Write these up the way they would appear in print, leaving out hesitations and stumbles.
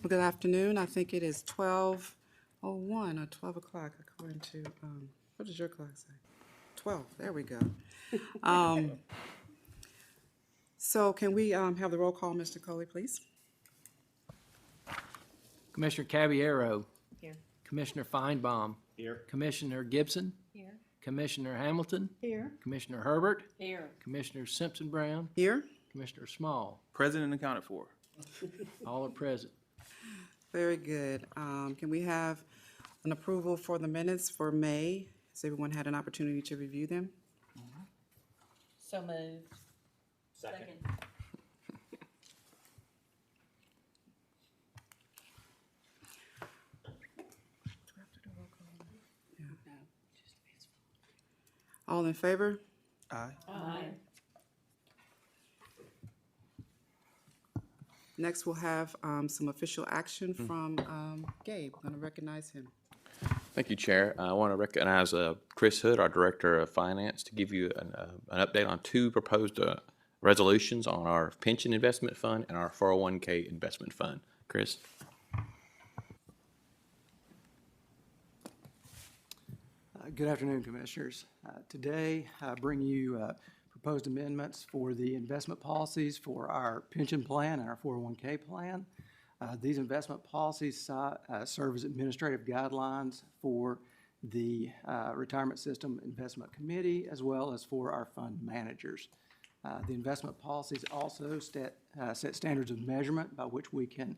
Well, good afternoon. I think it is 12:01 or 12 o'clock according to, what does your clock say? 12, there we go. Um, So can we have the roll call, Mr. Coley, please? Commissioner Caballero. Here. Commissioner Feinbaum. Here. Commissioner Gibson. Here. Commissioner Hamilton. Here. Commissioner Herbert. Here. Commissioner Simpson Brown. Here? Commissioner Small. Present and accounted for. All are present. Very good. Can we have an approval for the minutes for May? Has everyone had an opportunity to review them? So moved. Second. All in favor? Aye. Aye. Next, we'll have some official action from Gabe. I'm going to recognize him. Thank you, Chair. I want to recognize Chris Hood, our Director of Finance, to give you an update on two proposed resolutions on our pension investment fund and our 401k investment fund. Chris? Good afternoon, Commissioners. Today, I bring you proposed amendments for the investment policies for our pension plan and our 401k plan. These investment policies serve as administrative guidelines for the Retirement System Investment Committee as well as for our fund managers. The investment policies also set standards of measurement by which we can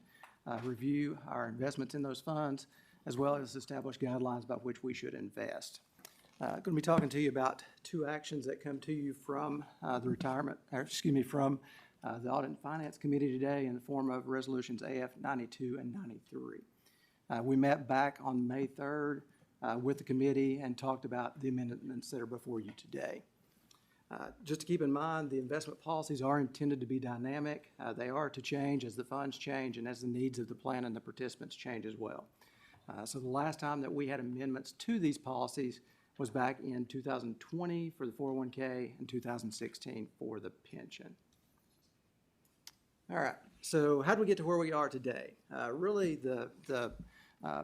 review our investments in those funds, as well as establish guidelines by which we should invest. I'm going to be talking to you about two actions that come to you from from the Audit and Finance Committee today in the form of resolutions AF 92 and 93. We met back on May 3rd with the committee and talked about the amendments that are before you today. Just to keep in mind, the investment policies are intended to be dynamic. They are to change as the funds change and as the needs of the plan and the participants change as well. So the last time that we had amendments to these policies was back in 2020 for the 401k and 2016 for the pension. All right, so how do we get to where we are today? Really, the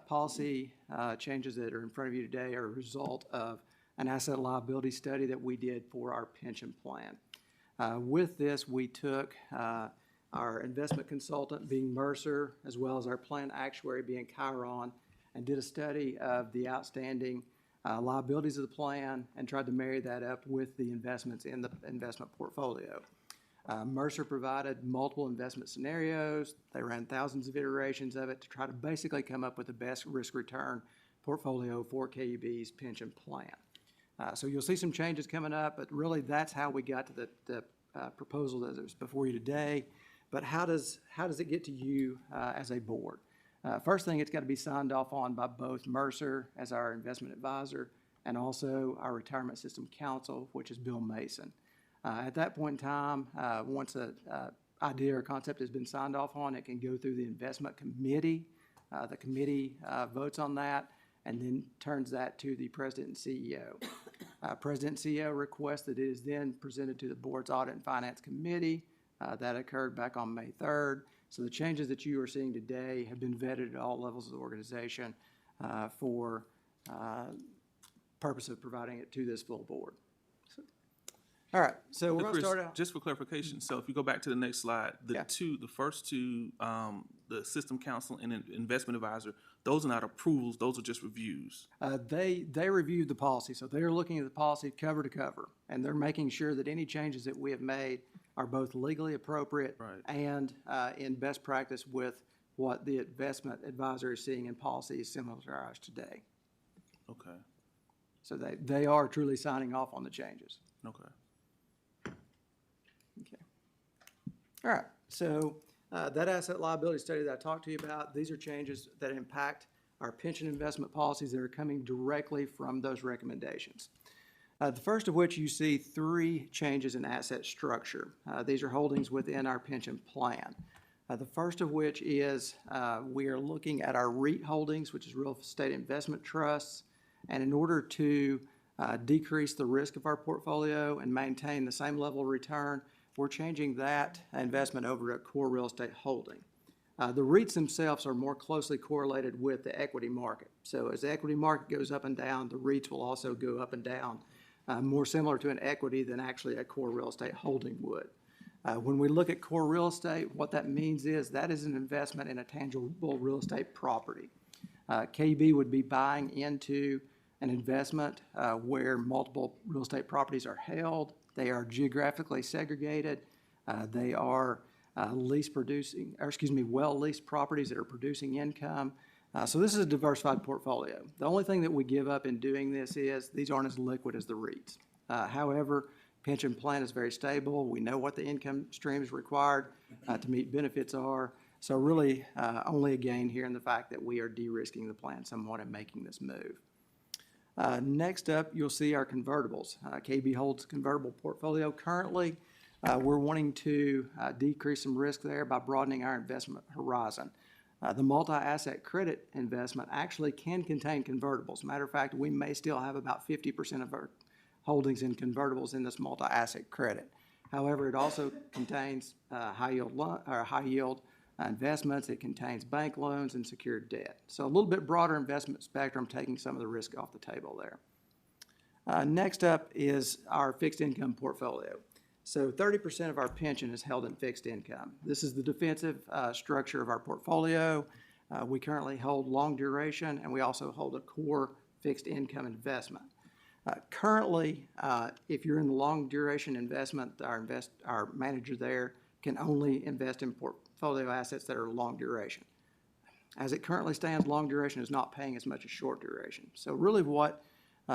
policy changes that are in front of you today are a result of an asset liability study that we did for our pension plan. With this, we took our investment consultant being Mercer, as well as our plan actuary being Chiron, and did a study of the outstanding liabilities of the plan and tried to marry that up with the investments in the investment portfolio. Mercer provided multiple investment scenarios. They ran thousands of iterations of it to try to basically come up with the best risk-return portfolio for KUB's pension plan. So you'll see some changes coming up, but really that's how we got to the proposal that is before you today. But how does it get to you as a board? First thing, it's got to be signed off on by both Mercer as our investment advisor and also our retirement system counsel, which is Bill Mason. At that point in time, once an idea or concept has been signed off on, it can go through the investment committee. The committee votes on that and then turns that to the president and CEO. President and CEO request that it is then presented to the board's audit and finance committee. That occurred back on May 3rd. So the changes that you are seeing today have been vetted at all levels of the organization for purpose of providing it to this full board. So, all right, so we're going to start out. Just for clarification, so if you go back to the next slide, the first two, the system counsel and investment advisor, those are not approvals, those are just reviews. They reviewed the policy, so they're looking at the policy cover to cover, and they're making sure that any changes that we have made are both legally appropriate and in best practice with what the investment advisor is seeing in policies similar to ours today. Okay. So they are truly signing off on the changes. Okay. Okay. All right, so that asset liability study that I talked to you about, these are changes that impact our pension investment policies that are coming directly from those recommendations. The first of which you see three changes in asset structure. These are holdings within our pension plan. The first of which is we are looking at our REIT holdings, which is real estate investment trusts, and in order to decrease the risk of our portfolio and maintain the same level of return, we're changing that investment over to a core real estate holding. The REITs themselves are more closely correlated with the equity market. So as the equity market goes up and down, the REITs will also go up and down, more similar to an equity than actually a core real estate holding would. When we look at core real estate, what that means is that is an investment in a tangible real estate property. KUB would be buying into an investment where multiple real estate properties are held. They are geographically segregated. They are well leased properties that are producing income. So this is a diversified portfolio. The only thing that we give up in doing this is these aren't as liquid as the REITs. However, pension plan is very stable. We know what the income streams required to meet benefits are. So really only a gain here in the fact that we are de-risking the plan somewhat and making this move. Next up, you'll see our convertibles. KB holds a convertible portfolio currently. We're wanting to decrease some risk there by broadening our investment horizon. The multi-asset credit investment actually can contain convertibles. Matter of fact, we may still have about 50% of our holdings in convertibles in this multi-asset credit. However, it also contains high yield investments. It contains bank loans and secured debt. So a little bit broader investment spectrum, taking some of the risk off the table there. Next up is our fixed income portfolio. So 30% of our pension is held in fixed income. This is the defensive structure of our portfolio. We currently hold long duration, and we also hold a core fixed income investment. Currently, if you're in the long duration investment, our manager there can only invest in portfolio assets that are long duration. As it currently stands, long duration is not paying as much as short duration. So really what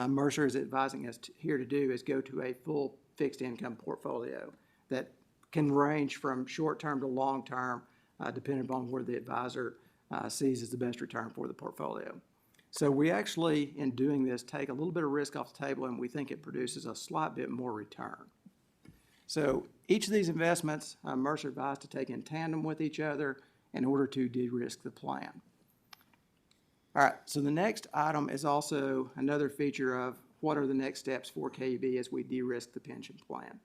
Mercer is advising us here to do is go to a full fixed income portfolio that can range from short-term to long-term, depending upon where the advisor sees as the best return for the portfolio. So we actually, in doing this, take a little bit of risk off the table, and we think it produces a slight bit more return. So each of these investments, Mercer advised to take in tandem with each other in order to de-risk the plan. All right, so the next item is also another feature of what are the next steps for KUB as we de-risk the pension plan.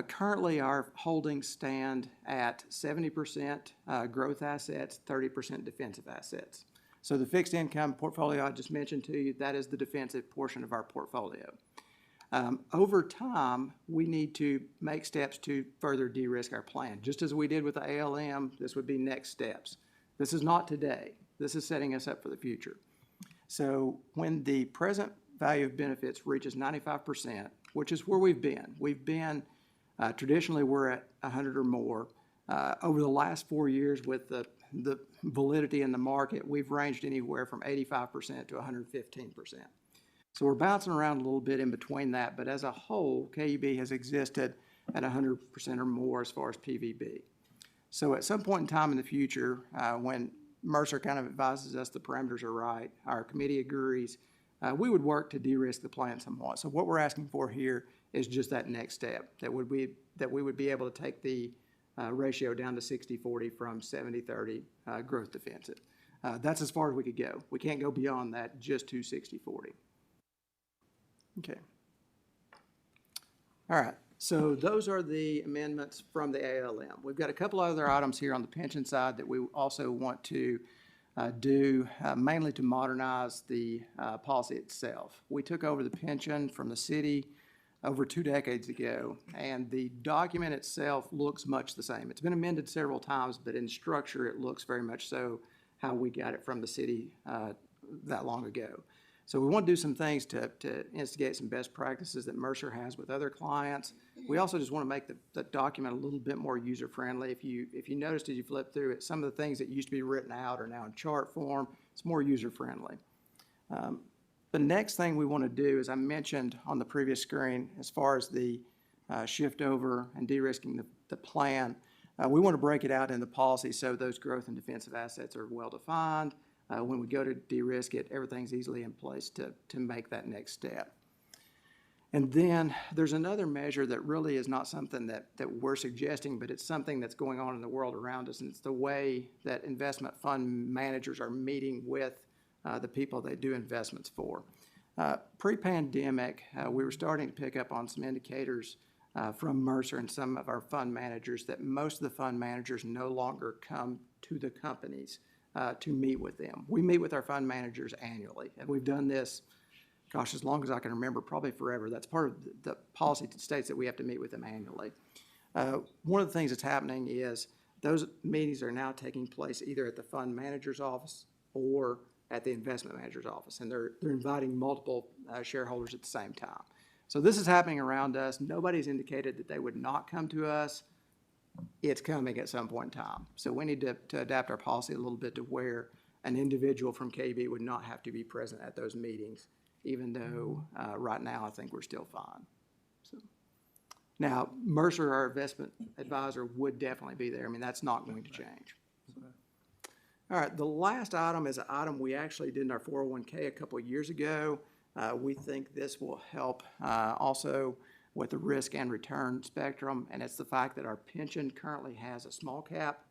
Currently, our holdings stand at 70% growth assets, 30% defensive assets. So the fixed income portfolio I just mentioned to you, that is the defensive portion of our portfolio. Over time, we need to make steps to further de-risk our plan. Just as we did with the ALM, this would be next steps. This is not today. This is setting us up for the future. So when the present value of benefits reaches 95%, which is where we've been traditionally we're at 100 or more. Over the last 4 years with the validity in the market, we've ranged anywhere from 85% to 115%. So we're bouncing around a little bit in between that, but as a whole, KUB has existed at 100% or more as far as PVB. So at some point in time in the future, when Mercer kind of advises us the parameters are right, our committee agrees, we would work to de-risk the plan somewhat. So what we're asking for here is just that next step, that we would be able to take the ratio down to 60-40 from 70-30 growth defensive. That's as far as we could go. We can't go beyond that, just to 60-40. Okay. All right. So those are the amendments from the ALM. We've got a couple other items here on the pension side that we also want to do, mainly to modernize the policy itself. We took over the pension from the city over 2 decades ago, and the document itself looks much the same. It's been amended several times, but in structure it looks very much so how we got it from the city that long ago. So we want to do some things to instigate some best practices that Mercer has with other clients. We also just want to make the document a little bit more user-friendly. If you noticed as you flip through it, some of the things that used to be written out are now in chart form. It's more user-friendly. The next thing we want to do, as I mentioned on the previous screen, as far as the shift over and de-risking the plan, we want to break it out in the policy so those growth and defensive assets are well-defined. When we go to de-risk it, everything's easily in place to make that next step. And then there's another measure that really is not something that we're suggesting, but it's something that's going on in the world around us, and it's the way that investment fund managers are meeting with the people they do investments for. Pre-pandemic, we were starting to pick up on some indicators from Mercer and some of our fund managers that most of the fund managers no longer come to the companies to meet with them. We meet with our fund managers annually, and we've done this, gosh, as long as I can remember, probably forever. That's part of the policy that states that we have to meet with them annually. One of the things that's happening is those meetings are now taking place either at the fund manager's office or at the investment manager's office, and they're inviting multiple shareholders at the same time. So this is happening around us. Nobody's indicated that they would not come to us. It's coming at some point in time. So we need to adapt our policy a little bit to where an individual from KUB would not have to be present at those meetings, even though right now I think we're still fine. So, now, Mercer, our investment advisor, would definitely be there. I mean, that's not going to change. All right, the last item is an item we actually did in our 401K a couple of years ago. We think this will help also with the risk and return spectrum, and it's the fact that our pension currently has a small cap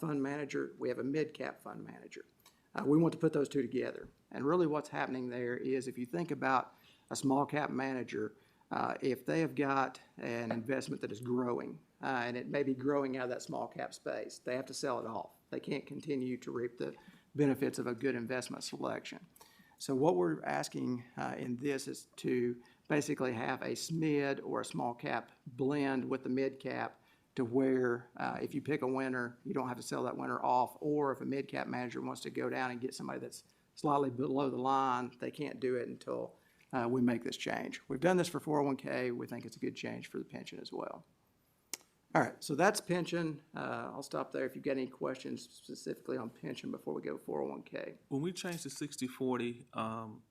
fund manager. We have a mid cap fund manager. We want to put those two together. And really what's happening there is if you think about a small cap manager, if they have got an investment that is growing, and it may be growing out of that small cap space, they have to sell it off. They can't continue to reap the benefits of a good investment selection. So what we're asking in this is to basically have a SMID or a small cap blend with the mid cap to where if you pick a winner, you don't have to sell that winner off, or if a mid cap manager wants to go down and get somebody that's slightly below the line, they can't do it until we make this change. We've done this for 401K. We think it's a good change for the pension as well. All right, so that's pension. I'll stop there if you've got any questions specifically on pension before we go 401K. When we change to 60-40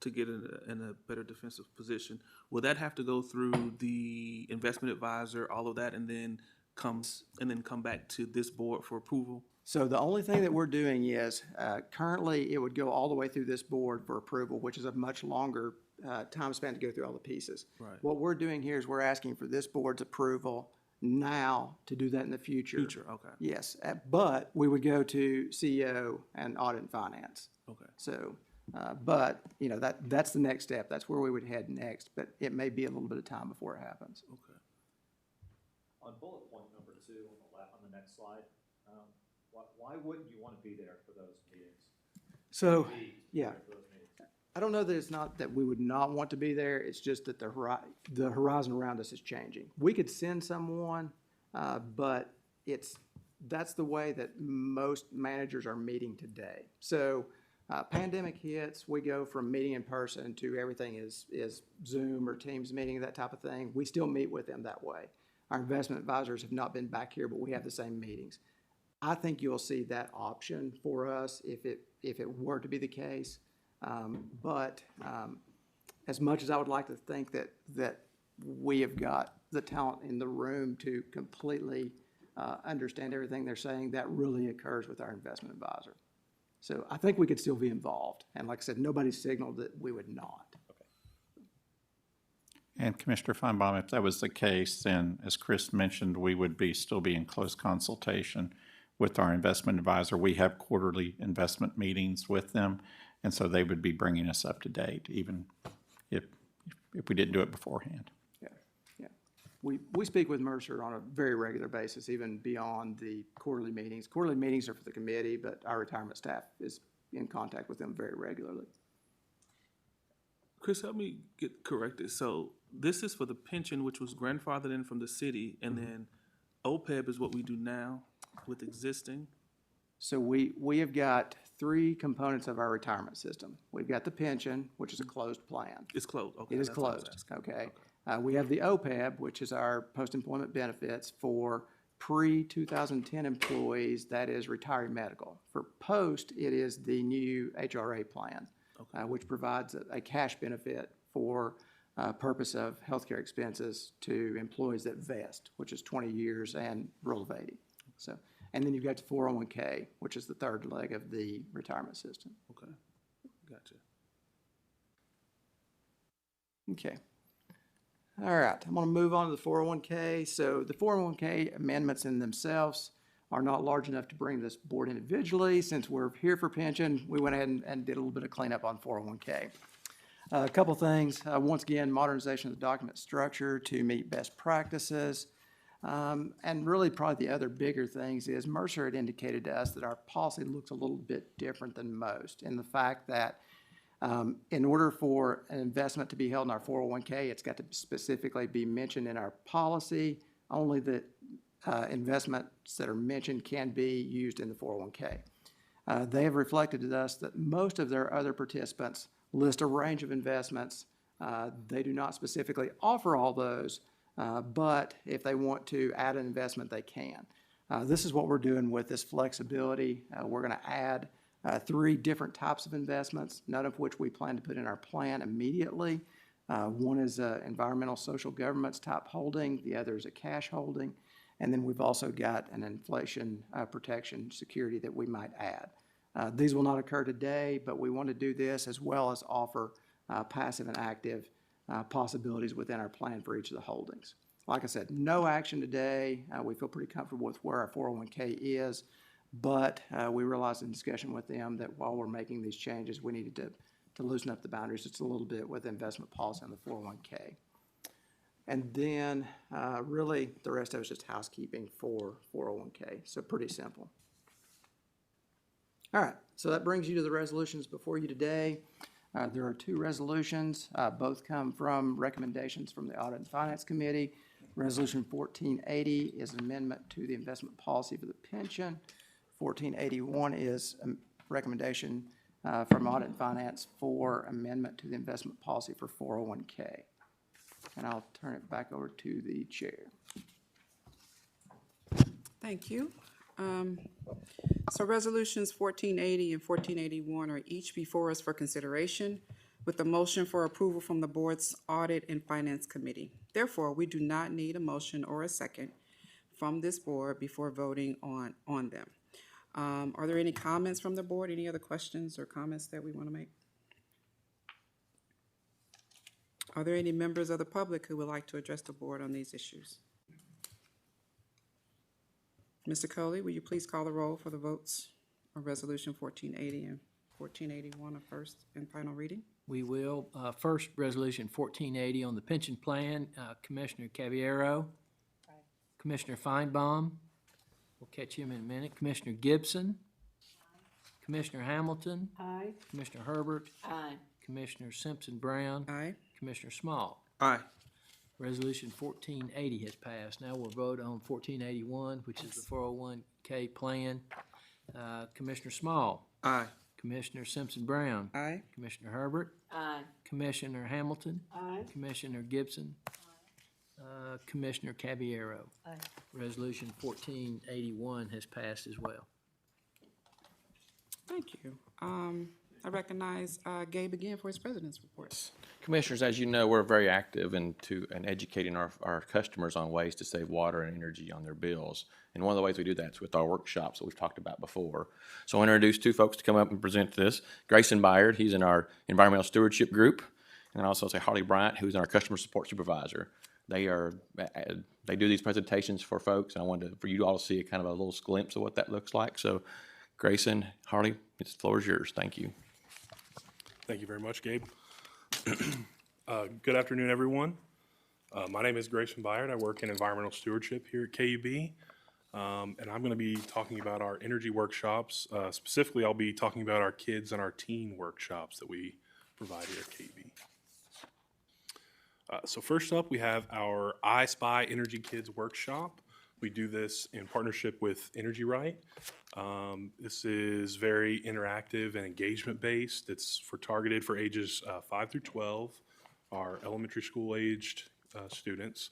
to get in a better defensive position, will that have to go through the investment advisor, all of that, and then come back to this board for approval? So the only thing that we're doing is currently it would go all the way through this board for approval, which is a much longer time span to go through all the pieces. Right. What we're doing here is we're asking for this board's approval now to do that in the future. Okay. Yes, but we would go to CEO and audit and finance. Okay. So, but you know that's the next step. That's where we would head next. But it may be a little bit of time before it happens. Okay. On bullet point number 2 on the next slide, why wouldn't you want to be there for those meetings? So, Be yeah. there for those meetings? I don't know that it's not that we would not want to be there. It's just that the horizon around us is changing. We could send someone, but that's the way that most managers are meeting today. So pandemic hits, we go from meeting in person to everything is Zoom or Teams meeting, that type of thing. We still meet with them that way. Our investment advisors have not been back here, but we have the same meetings. I think you'll see that option for us if it were to be the case. But as much as I would like to think that we have got the talent in the room to completely understand everything they're saying, that really occurs with our investment advisor. So I think we could still be involved. And like I said, nobody signaled that we would not. And Commissioner Feinbaum, if that was the case, then as Chris mentioned, we would still be in close consultation with our investment advisor. We have quarterly investment meetings with them, and so they would be bringing us up to date, even if we didn't do it beforehand. Yeah. We speak with Mercer on a very regular basis, even beyond the quarterly meetings. Quarterly meetings are for the committee, but our retirement staff is in contact with them very regularly. Chris, help me get corrected. So this is for the pension, which was grandfathered in from the city, and then OPEB is what we do now with existing. So we have got 3 components of our retirement system. We've got the pension, which is a closed plan. It's closed. Okay. It is that's what I was closed, asking. okay? We have the OPEB, which is our post-employment benefits for pre-2010 employees, that is retiree medical. For post, it is the new HRA plan, which provides a cash benefit for purpose of healthcare expenses to employees that vest, which is 20 years and rule of 80. So, and then you've got the 401K, which is the third leg of the retirement system. Okay. Gotcha. Okay. All right, I'm going to move on to the 401K. So the 401K amendments in themselves are not large enough to bring this board individually. Since we're here for pension, we went ahead and did a little bit of cleanup on 401K. A couple things. Once again, modernization of the document structure to meet best practices. And really probably the other bigger things is Mercer had indicated to us that our policy looks a little bit different than most in the fact that in order for an investment to be held in our 401k, it's got to specifically be mentioned in our policy. Only the investments that are mentioned can be used in the 401k. They have reflected to us that most of their other participants list a range of investments. They do not specifically offer all those, but if they want to add an investment, they can. This is what we're doing with this flexibility. We're going to add 3 different types of investments, none of which we plan to put in our plan immediately. One is environmental social governments type holding, the other is a cash holding, and then we've also got an inflation protection security that we might add. These will not occur today, but we want to do this as well as offer passive and active possibilities within our plan for each of the holdings. Like I said, no action today. We feel pretty comfortable with where our 401k is, but we realized in discussion with them that while we're making these changes, we needed to loosen up the boundaries just a little bit with investment policy on the 401k. And then really the rest of it is just housekeeping for 401k, so pretty simple. All right, so that brings you to the resolutions before you today. There are 2 resolutions. Both come from recommendations from the Audit and Finance Committee. Resolution 1480 is an amendment to the investment policy for the pension. 1481 is a recommendation from Audit and Finance for amendment to the investment policy for 401k. And I'll turn it back over to the chair. Thank you. So resolutions 1480 and 1481 are each before us for consideration with a motion for approval from the board's Audit and Finance Committee. Therefore, we do not need a motion or a second from this board before voting on them. Are there any comments from the board? Any other questions or comments that we want to make? Are there any members of the public who would like to address the board on these issues? Mr. Coley, will you please call the roll for the votes on Resolution 1480 and 1481 of first and final reading? We will. First, Resolution 1480 on the pension plan, Commissioner Caballero. Aye. Commissioner Feinbaum. We'll catch him in a minute. Commissioner Gibson. Aye. Commissioner Hamilton. Aye. Commissioner Herbert. Aye. Commissioner Simpson Brown. Aye. Commissioner Small. Aye. Resolution 1480 has passed. Now we'll vote on 1481, which is the 401k plan. Commissioner Small. Aye. Commissioner Simpson Brown. Aye. Commissioner Herbert. Aye. Commissioner Hamilton. Aye. Commissioner Gibson. Commissioner Caballero. Aye. Resolution 1481 has passed as well. Thank you. I recognize Gabe again for his president's report. Commissioners, as you know, we're very active in educating our customers on ways to save water and energy on their bills. And one of the ways we do that is with our workshops that we've talked about before. So I want to introduce 2 folks to come up and present this. Grayson Byard, he's in our environmental stewardship group. And also say Harley Bryant, who's our customer support supervisor. They do these presentations for folks, and I wanted for you all to see a kind of a little glimpse of what that looks like. So Grayson, Harley, the floor is yours. Thank you. Thank you very much, Gabe. Good afternoon, everyone. My name is Grayson Byard. I work in environmental stewardship here at KUB, and I'm going to be talking about our energy workshops. Specifically, I'll be talking about our kids and our teen workshops that we provide here at KUB. So first up, we have our I Spy Energy Kids Workshop. We do this in partnership with Energy Right. This is very interactive and engagement-based. It's targeted for ages 5 through 12, our elementary school-aged students.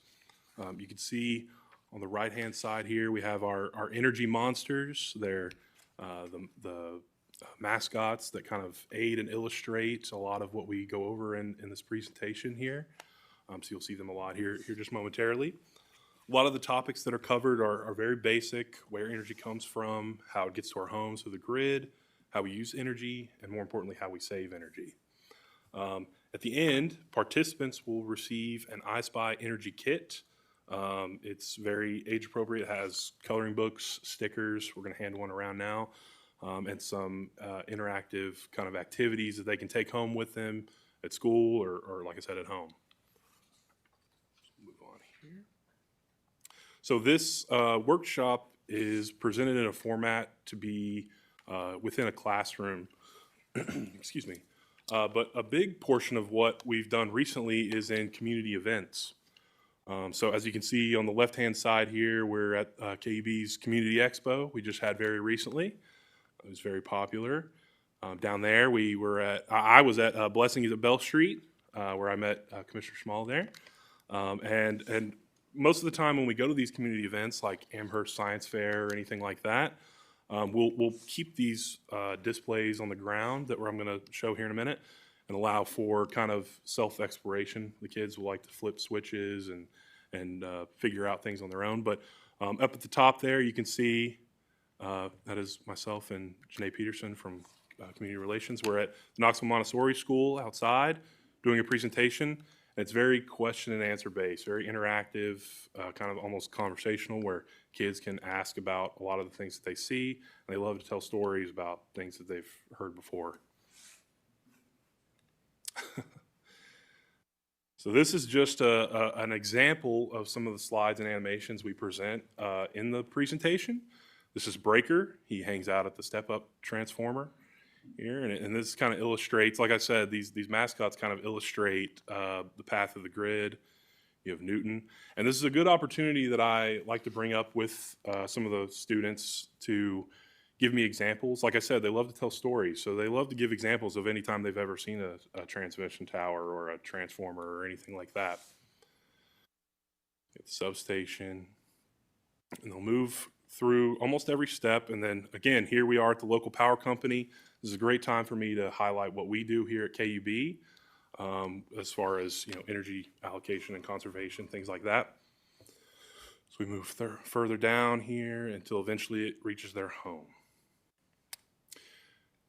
You can see on the right-hand side here, we have our energy monsters. They're the mascots that kind of aid and illustrate a lot of what we go over in this presentation here. So you'll see them a lot here just momentarily. A lot of the topics that are covered are very basic: where energy comes from, how it gets to our homes through the grid, how we use energy, and more importantly, how we save energy. At the end, participants will receive an I Spy Energy Kit. It's very age appropriate. It has coloring books, stickers. We're going to hand one around now, and some interactive kind of activities that they can take home with them at school or like I said, at home. Move on here. So this workshop is presented in a format to be within a classroom. Excuse me. But a big portion of what we've done recently is in community events. So as you can see on the left-hand side here, we're at KUB's Community Expo we just had very recently. It was very popular. Down there, I was at Blessings at Bell Street, where I met Commissioner Schmall there. And most of the time when we go to these community events like Amherst Science Fair or anything like that, we'll keep these displays on the ground that I'm going to show here in a minute and allow for kind of self-exploration. The kids will like to flip switches and figure out things on their own. But up at the top there, you can see that is myself and Janae Peterson from Community Relations. We're at Knoxville Montessori School outside doing a presentation. It's very question and answer based, very interactive, kind of almost conversational, where kids can ask about a lot of the things that they see. And they love to tell stories about things that they've heard before. So this is just an example of some of the slides and animations we present in the presentation. This is Breaker. He hangs out at the step-up transformer here, and this kind of illustrates, like I said, these mascots kind of illustrate the path of the grid. You have Newton, and this is a good opportunity that I like to bring up with some of the students to give me examples. Like I said, they love to tell stories, so they love to give examples of any time they've ever seen a transmission tower or a transformer or anything like that. Get the substation, and they'll move through almost every step, and then again, here we are at the local power company. This is a great time for me to highlight what we do here at KUB as far as energy allocation and conservation, things like that. So we move further down here until eventually it reaches their home.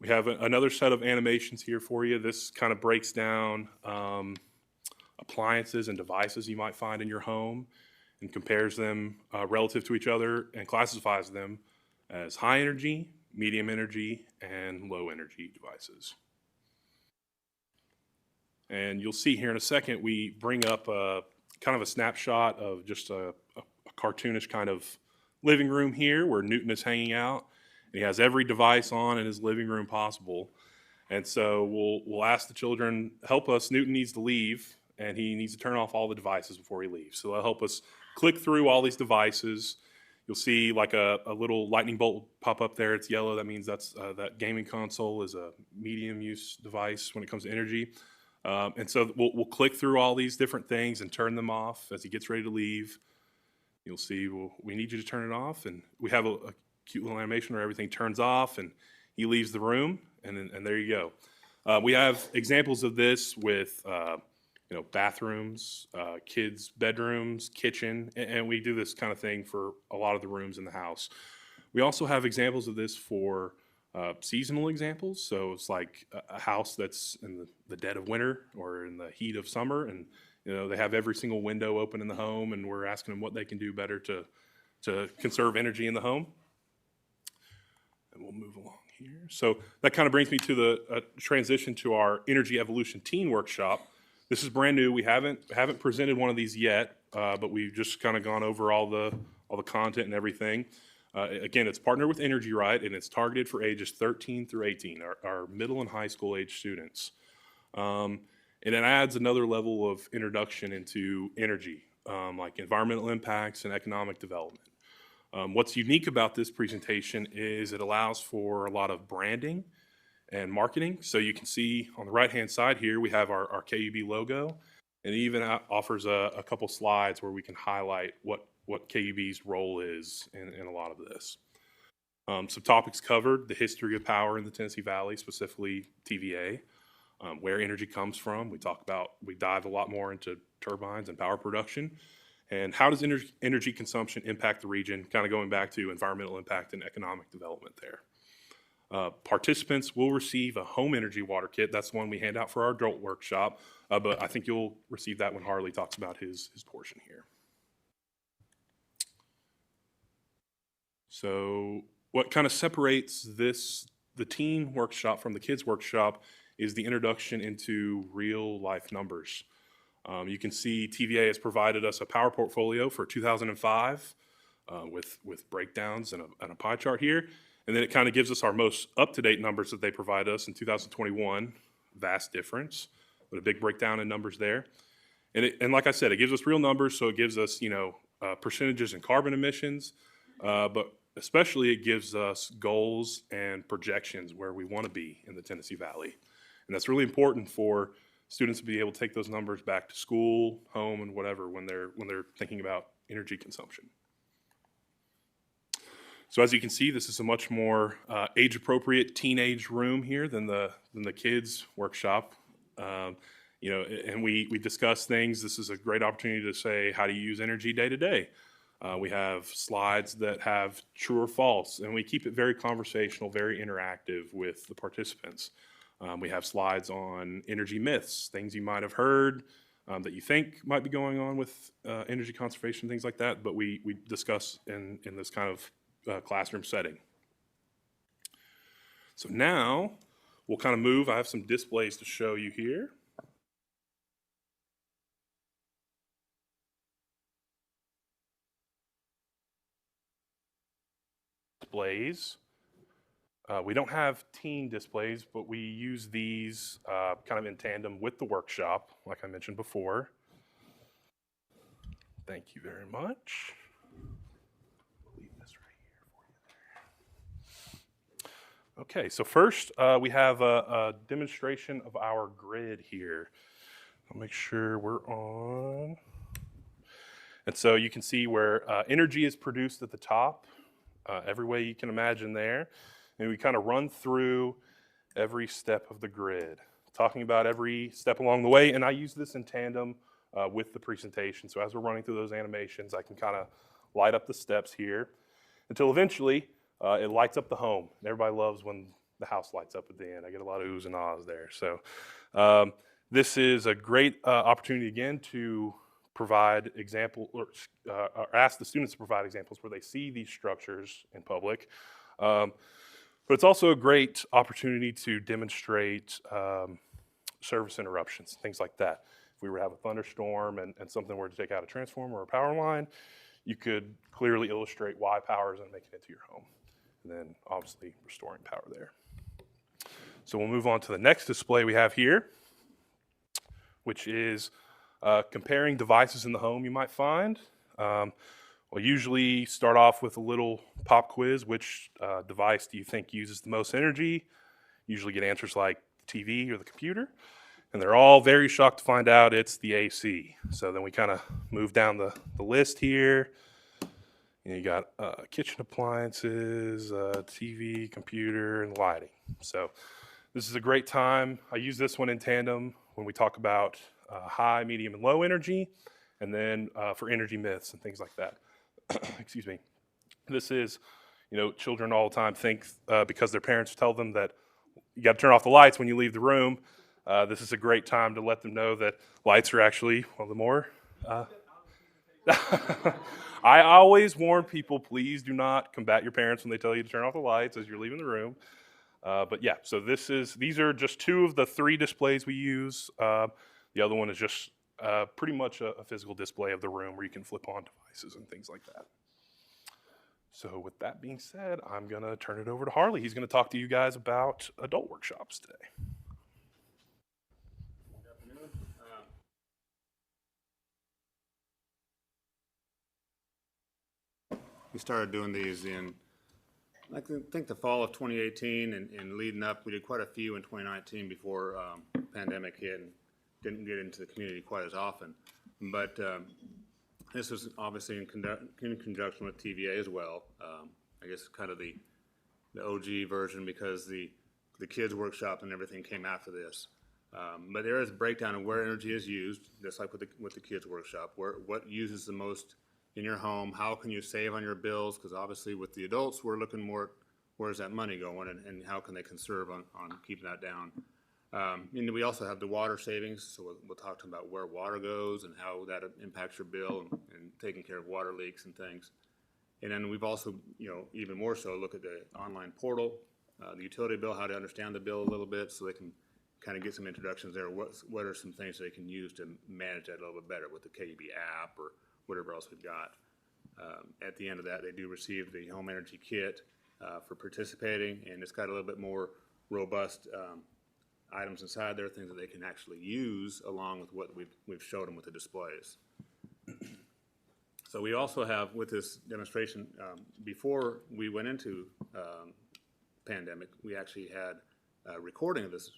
We have another set of animations here for you. This kind of breaks down appliances and devices you might find in your home and compares them relative to each other and classifies them as high energy, medium energy, and low energy devices. And you'll see here in a second, we bring up kind of a snapshot of just a cartoonish kind of living room here where Newton is hanging out. He has every device on in his living room possible. And so we'll ask the children, help us, Newton needs to leave, and he needs to turn off all the devices before he leaves. So they'll help us click through all these devices. You'll see like a little lightning bolt pop up there. It's yellow. That means that gaming console is a medium use device when it comes to energy. And so we'll click through all these different things and turn them off as he gets ready to leave. You'll see, well, we need you to turn it off. And we have a cute little animation where everything turns off and he leaves the room, and there you go. We have examples of this with bathrooms, kids' bedrooms, kitchen, and we do this kind of thing for a lot of the rooms in the house. We also have examples of this for seasonal examples. So it's like a house that's in the dead of winter or in the heat of summer, and they have every single window open in the home, and we're asking them what they can do better to conserve energy in the home. And we'll move along here. So that kind of brings me to the transition to our Energy Evolution Teen Workshop. This is brand new. We haven't presented one of these yet, but we've just kind of gone over all the content and everything. Again, it's partnered with Energy Right, and it's targeted for ages 13 through 18, our middle and high school age students. And it adds another level of introduction into energy, like environmental impacts and economic development. What's unique about this presentation is it allows for a lot of branding and marketing. So you can see on the right-hand side here, we have our KUB logo, and it even offers a couple slides where we can highlight what KUB's role is in a lot of this. Some topics covered: the history of power in the Tennessee Valley, specifically TVA, where energy comes from. We dive a lot more into turbines and power production. And how does energy consumption impact the region, kind of going back to environmental impact and economic development there. Participants will receive a home energy water kit. That's the one we hand out for our adult workshop, but I think you'll receive that when Harley talks about his portion here. So what kind of separates the teen workshop from the kids workshop is the introduction into real life numbers. You can see TVA has provided us a power portfolio for 2005 with breakdowns and a pie chart here. And then it kind of gives us our most up-to-date numbers that they provide us in 2021. Vast difference, but a big breakdown in numbers there. And like I said, it gives us real numbers, so it gives us, percentages in carbon emissions, but especially it gives us goals and projections where we want to be in the Tennessee Valley. And that's really important for students to be able to take those numbers back to school, home, and whatever when they're thinking about energy consumption. So as you can see, this is a much more age-appropriate teenage room here than the kids' workshop. And we discuss things. This is a great opportunity to say, how do you use energy day to day? We have slides that have true or false, and we keep it very conversational, very interactive with the participants. We have slides on energy myths, things you might have heard that you think might be going on with energy conservation, things like that, but we discuss in this kind of classroom setting. So now we'll kind of move. I have some displays to show you here. Displays. We don't have teen displays, but we use these kind of in tandem with the workshop, like I mentioned before. Thank you very much. Leave this right here for you there. Okay, so first we have a demonstration of our grid here. I'll make sure we're on. And so you can see where energy is produced at the top, every way you can imagine there. And we kind of run through every step of the grid, talking about every step along the way. And I use this in tandem with the presentation. So as we're running through those animations, I can kind of light up the steps here until eventually it lights up the home. And everybody loves when the house lights up at the end. I get a lot of oohs and ahs there. So this is a great opportunity again to provide example or ask the students to provide examples where they see these structures in public. But it's also a great opportunity to demonstrate service interruptions, things like that. If we were to have a thunderstorm and something were to take out a transformer or a power line, you could clearly illustrate why power isn't making it to your home. And then obviously restoring power there. So we'll move on to the next display we have here, which is comparing devices in the home you might find. We'll usually start off with a little pop quiz. Which device do you think uses the most energy? Usually get answers like the TV or the computer. And they're all very shocked to find out it's the AC. So then we kind of move down the list here. You got kitchen appliances, TV, computer, and lighting. So this is a great time. I use this one in tandem when we talk about high, medium, and low energy, and then for energy myths and things like that. Excuse me. This is, children all the time think because their parents tell them that you got to turn off the lights when you leave the room. This is a great time to let them know that lights are actually one of the more. I always warn people, please do not combat your parents when they tell you to turn off the lights as you're leaving the room. But yeah, so these are just 2 of the 3 displays we use. The other one is just pretty much a physical display of the room where you can flip on devices and things like that. So with that being said, I'm going to turn it over to Harley. He's going to talk to you guys about adult workshops today. Good afternoon. We started doing these in, I think, the fall of 2018, and leading up, we did quite a few in 2019 before the pandemic hit and didn't get into the community quite as often. But this was obviously in conjunction with TVA as well. I guess kind of the OG version, because the kids workshop and everything came after this. But there is a breakdown of where energy is used, just like with the kids workshop. What uses the most in your home? How can you save on your bills? Because obviously with the adults, we're looking more at where's that money going, and how can they conserve on keeping that down. And we also have the water savings, so we'll talk to them about where water goes and how that impacts your bill and taking care of water leaks and things. And then we've also, even more so, look at the online portal, the utility bill, how to understand the bill a little bit, so they can kind of get some introductions there. What are some things they can use to manage that a little bit better with the KUB app or whatever else we've got. At the end of that, they do receive the home energy kit for participating, and it's got a little bit more robust items inside there, things that they can actually use along with what we've showed them with the displays. So we also have, with this demonstration, before we went into pandemic, we actually had a recording of this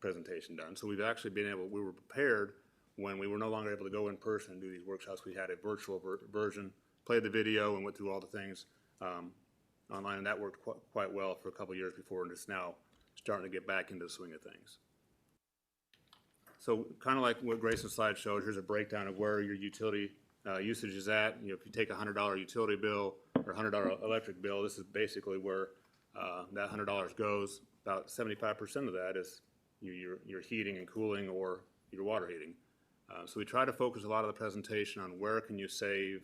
presentation done. So we've actually been able, we were prepared when we were no longer able to go in person and do these workshops. We had a virtual version, played the video and went through all the things online, and that worked quite well for a couple of years before, and it's now starting to get back into the swing of things. So kind of like what Grayson's slide showed, here's a breakdown of where your utility usage is at. You know, if you take a $100 utility bill or $100 electric bill, this is basically where that $100 goes. About 75% of that is your heating and cooling or your water heating. So we try to focus a lot of the presentation on where can you save,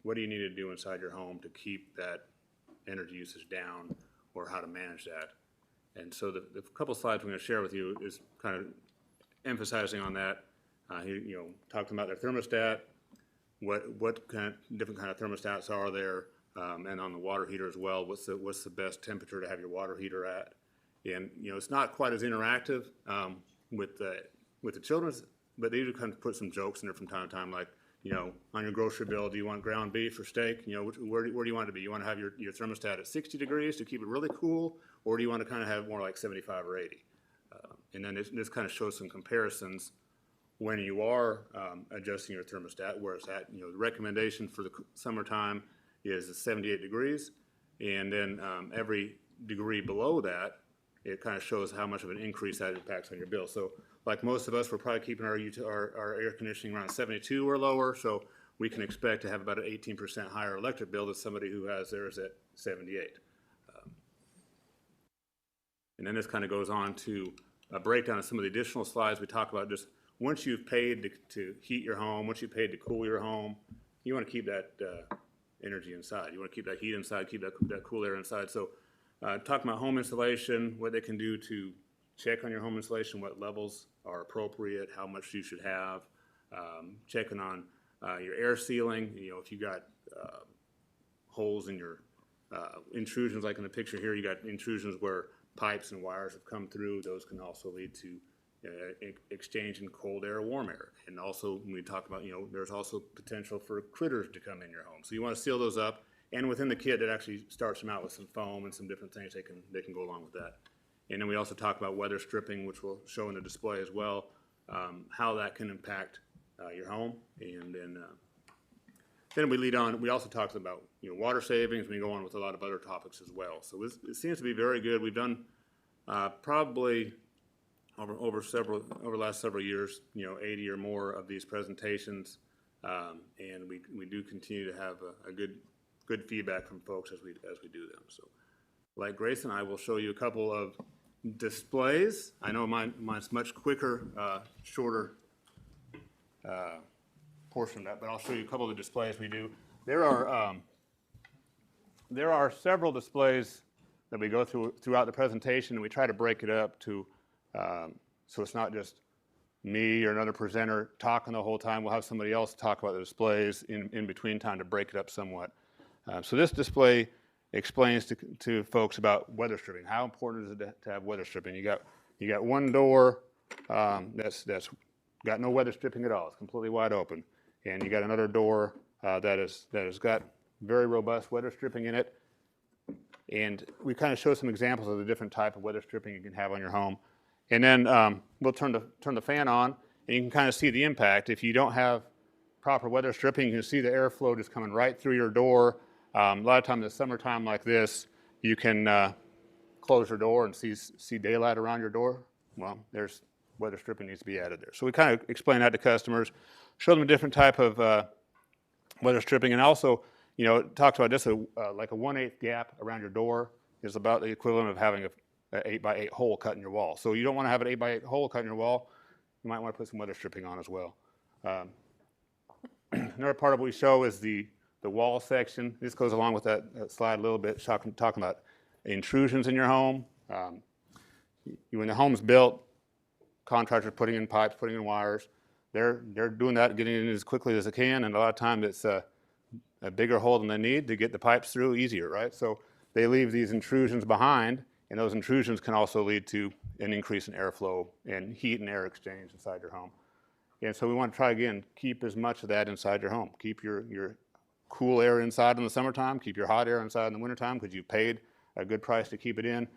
what do you need to do inside your home to keep that energy usage down, or how to manage that. And so the couple slides I'm going to share with you is kind of emphasizing on that. Talking about their thermostat, what kind of different kind of thermostats are there, and on the water heater as well. What's the best temperature to have your water heater at? And it's not quite as interactive with the children's, but they do kind of put some jokes in there from time to time, like on your grocery bill, do you want ground beef or steak? Where do you want it to be? You want to have your thermostat at 60 degrees to keep it really cool, or do you want to kind of have more like 75 or 80? And then this kind of shows some comparisons when you are adjusting your thermostat, where it's at. The recommendation for the summertime is 78 degrees, and then every degree below that, it kind of shows how much of an increase that impacts on your bill. So like most of us, we're probably keeping our air conditioning around 72 or lower, so we can expect to have about an 18% higher electric bill than somebody who has theirs at 78. And then this kind of goes on to a breakdown of some of the additional slides. We talk about just once you've paid to heat your home, once you've paid to cool your home, you want to keep that energy inside. You want to keep that heat inside, keep that cool air inside. So talking about home insulation, what they can do to check on your home insulation, what levels are appropriate, how much you should have, checking on your air sealing, if you got holes in your intrusions, like in the picture here, you got intrusions where pipes and wires have come through. Those can also lead to exchanging cold air, warm air. And also when we talk about, there's also potential for critters to come in your home. So you want to seal those up. And within the kit, it actually starts them out with some foam and some different things they can go along with that. And then we also talk about weather stripping, which we'll show in the display as well, how that can impact your home. And then we lead on. We also talked about water savings. We go on with a lot of other topics as well. So it seems to be very good. We've done probably over the last several years, 80 or more of these presentations, and we do continue to have a good feedback from folks as we do them. So, like Grayson, I will show you a couple of displays. I know mine's much quicker, shorter portion of that, but I'll show you a couple of the displays we do. There are several displays that we go throughout the presentation, and we try to break it up to so it's not just me or another presenter talking the whole time. We'll have somebody else talk about the displays in between time to break it up somewhat. So this display explains to folks about weather stripping. How important is it to have weather stripping? You got one door that's got no weather stripping at all. It's completely wide open, and you got another door that has got very robust weather stripping in it. And we kind of show some examples of the different type of weather stripping you can have on your home. And then we'll turn the fan on, and you can kind of see the impact. If you don't have proper weather stripping, you can see the airflow just coming right through your door. A lot of times in the summertime like this, you can close your door and see daylight around your door. Well, there's weather stripping needs to be added there. So we kind of explain that to customers, show them a different type of weather stripping, and also, talked about just like a 1/8 gap around your door is about the equivalent of having an 8x8 hole cut in your wall. So you don't want to have an 8x8 hole cut in your wall. You might want to put some weather stripping on as well. Another part of what we show is the wall section. This goes along with that slide a little bit, talking about intrusions in your home. When the home's built, contractors putting in pipes, putting in wires. They're doing that, getting it in as quickly as they can, and a lot of times it's a bigger hole than they need to get the pipes through easier, right? So they leave these intrusions behind, and those intrusions can also lead to an increase in airflow and heat and air exchange inside your home. And so we want to try again, keep as much of that inside your home. Keep your cool air inside in the summertime, keep your hot air inside in the wintertime because you've paid a good price to keep it in.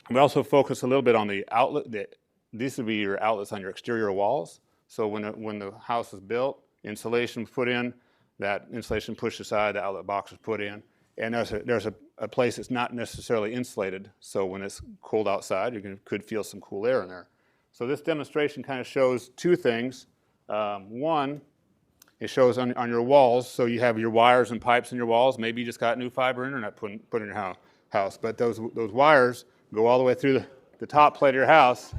We also focus a little bit on the outlet. These would be your outlets on your exterior walls. So when the house is built, insulation was put in, that insulation pushed aside, the outlet box was put in. And there's a place that's not necessarily insulated, so when it's cold outside, you could feel some cool air in there. So this demonstration kind of shows two things. One, it shows on your walls, so you have your wires and pipes in your walls. Maybe you just got new fiber internet put in your house, but those wires go all the way through the top plate of your house.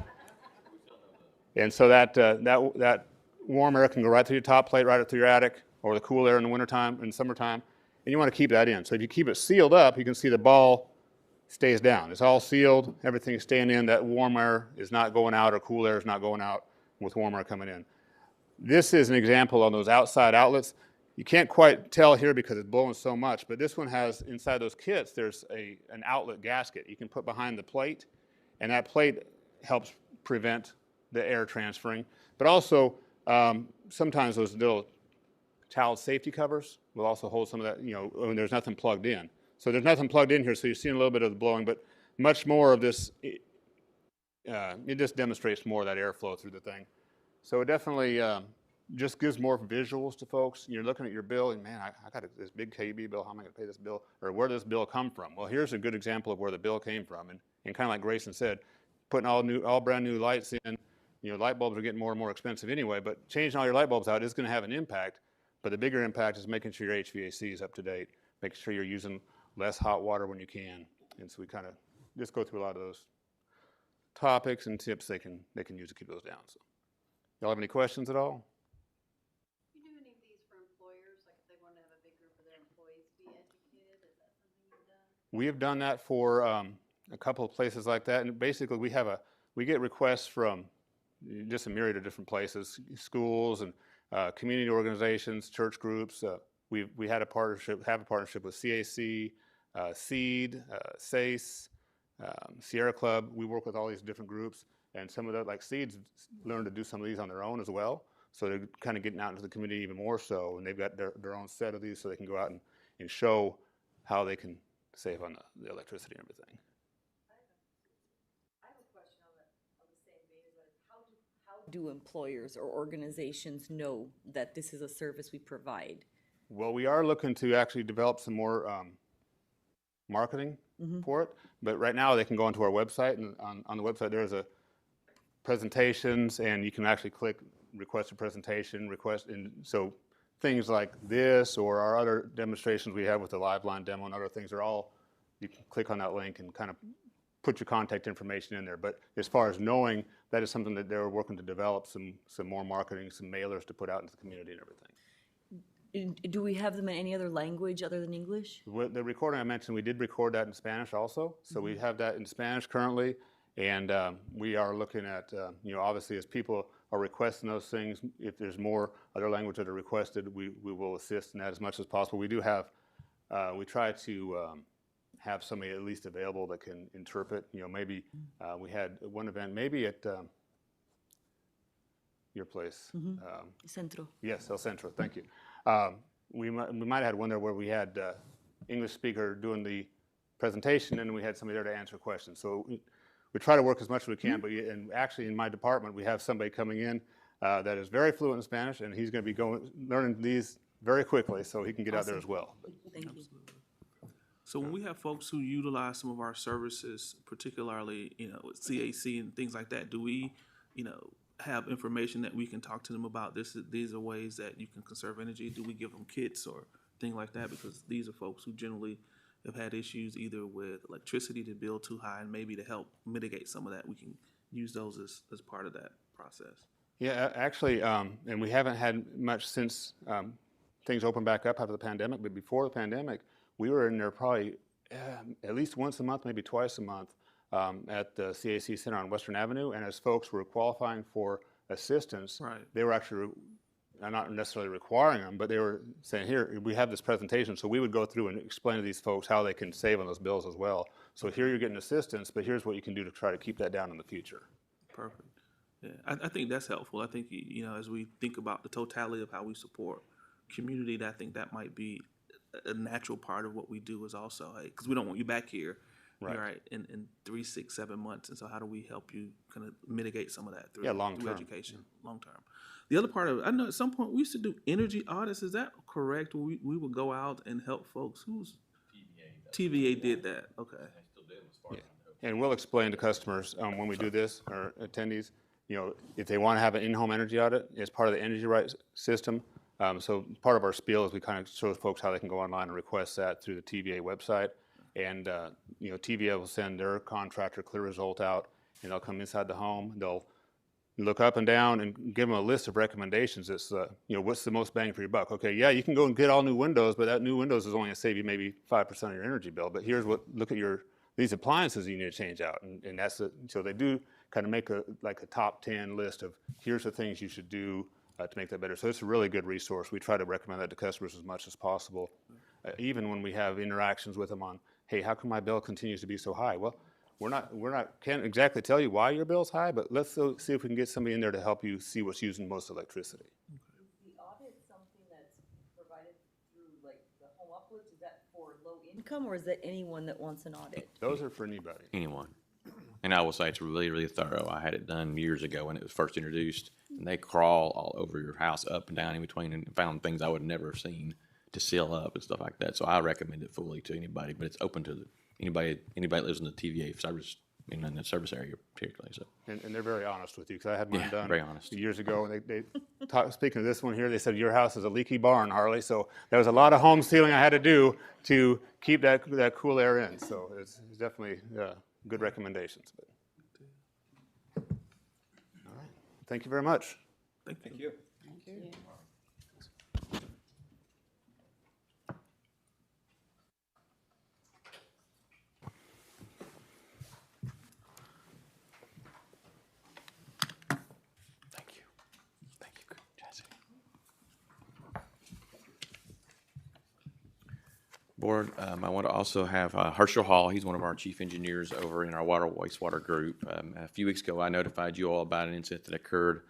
And so that warm air can go right through your top plate, right up through your attic, or the cool air in the wintertime and summertime. And you want to keep that in. So if you keep it sealed up, you can see the ball stays down. It's all sealed, everything's staying in. That warm air is not going out, or cool air is not going out with warm air coming in. This is an example on those outside outlets. You can't quite tell here because it's blowing so much, but this one has, inside those kits, there's an outlet gasket you can put behind the plate, and that plate helps prevent the air transferring. But also, sometimes those little child safety covers will also hold some of that, when there's nothing plugged in. So there's nothing plugged in here, so you're seeing a little bit of the blowing, but much more of this, it just demonstrates more of that airflow through the thing. So it definitely just gives more visuals to folks. You're looking at your bill, and man, I got this big KUB bill. How am I going to pay this bill? Or where does this bill come from? Well, here's a good example of where the bill came from. And kind of like Grayson said, putting all brand new lights in, light bulbs are getting more and more expensive anyway, but changing all your light bulbs out is going to have an impact. But the bigger impact is making sure your HVAC is up to date, making sure you're using less hot water when you can. And so we kind of just go through a lot of those topics and tips they can use to keep those down. So, y'all have any questions at all? Do you do any of these for employers, like if they want to have a big group of their employees be educated? Is that something you've done? We have done that for a couple of places like that, and basically we get requests from just a myriad of different places, schools and community organizations, church groups. We have a partnership with CAC, SEED, SACE, Sierra Club. We work with all these different groups, and some of the, like SEED's learned to do some of these on their own as well. So they're kind of getting out into the community even more so, and they've got their own set of these so they can go out and show how they can save on the electricity and everything. I have a question on the same vein, but how do employers or organizations know that this is a service we provide? Well, we are looking to actually develop some more marketing for it, but right now they can go onto our website, and on the website there's a presentations, and you can actually click request a presentation, and so things like this or our other demonstrations we have with the live line demo and other things are all, you can click on that link and kind of put your contact information in there. But as far as knowing, that is something that they're working to develop some more marketing, some mailers to put out into the community and everything. Do we have them in any other language other than English? The recording I mentioned, we did record that in Spanish also. So we have that in Spanish currently. And we are looking at, obviously as people are requesting those things, if there's more other language that are requested, we will assist in that as much as possible. We do have, we try to have somebody at least available that can interpret. Maybe we had one event, maybe at your place. Centro. Yes, El Centro, thank you. We might have had one there where we had English speaker doing the presentation, and we had somebody there to answer questions. So we try to work as much as we can, and actually in my department, we have somebody coming in that is very fluent in Spanish, and he's going to be learning these very quickly so he can get out there as well. Thank you. So when we have folks who utilize some of our services, particularly, with CAC and things like that, do we, have information that we can talk to them about? These are ways that you can conserve energy. Do we give them kits or things like that? Because these are folks who generally have had issues either with electricity to bill too high, and maybe to help mitigate some of that, we can use those as part of that process. Yeah, actually, and we haven't had much since things opened back up after the pandemic, but before the pandemic, we were in there probably at least once a month, maybe twice a month, at the CAC Center on Western Avenue, and as folks were qualifying for assistance, Right. they were actually not necessarily requiring them, but they were saying, here, we have this presentation, so we would go through and explain to these folks how they can save on those bills as well. So here you're getting assistance, but here's what you can do to try to keep that down in the future. Perfect. Yeah, I think that's helpful. I think, you know, as we think about the totality of how we support community, I think that might be a natural part of what we do is also, hey, because we don't want you back here, right, in 3, 6, 7 months. And so how do we help you kind of mitigate some of that through, long through term. education, long term? The other part of it, I know at some point we used to do energy audits. Is that correct? We would go out and help folks. Who's TVA did that? Okay. And we'll explain to customers when we do this, or attendees, you know, if they want to have an in-home energy audit, it's part of the energy rights system. So part of our spiel is we kind of show folks how they can go online and request that through the TVA website. And, you know, TVA will send their contractor clear result out, and they'll come inside the home. They'll look up and down and give them a list of recommendations. It's, you know, what's the most bang for your buck? Okay, yeah, you can go and get all new windows, but that new windows is only going to save you maybe 5% of your energy bill. But here's what, look at these appliances you need to change out. And that's so they do kind of make a top 10 list of here's the things you should do to make that better. So it's a really good resource. We try to recommend that to customers as much as possible. Even when we have interactions with them on, hey, how come my bill continues to be so high? Well, can't exactly tell you why your bill's high, but let's see if we can get somebody in there to help you see what's using most electricity. Is the audit something that's provided through like the home uplifts? Is that for low income or is that anyone that wants an audit? Those are for anybody. Anyone. And I will say it's really, really thorough. I had it done years ago when it was first introduced, and they crawl all over your house, up and down in between, and found things I would never have seen to seal up and stuff like that. So I recommend it fully to anybody, but it's open to anybody that lives in the TVA service, in the service area particularly. So. And they're very honest with you, because I had mine done very honest. years ago. And they speaking of this one here, they said your house is a leaky barn, Harley. So there was a lot of home sealing I had to do to keep that cool air in. So it's definitely good recommendations. But. All right, thank you very much. Thank you. Thank you. Thank you, Jesse. Board, I want to also have Herschel Hall. He's one of our chief engineers over in our water wastewater group. A few weeks ago, I notified you all about an incident that occurred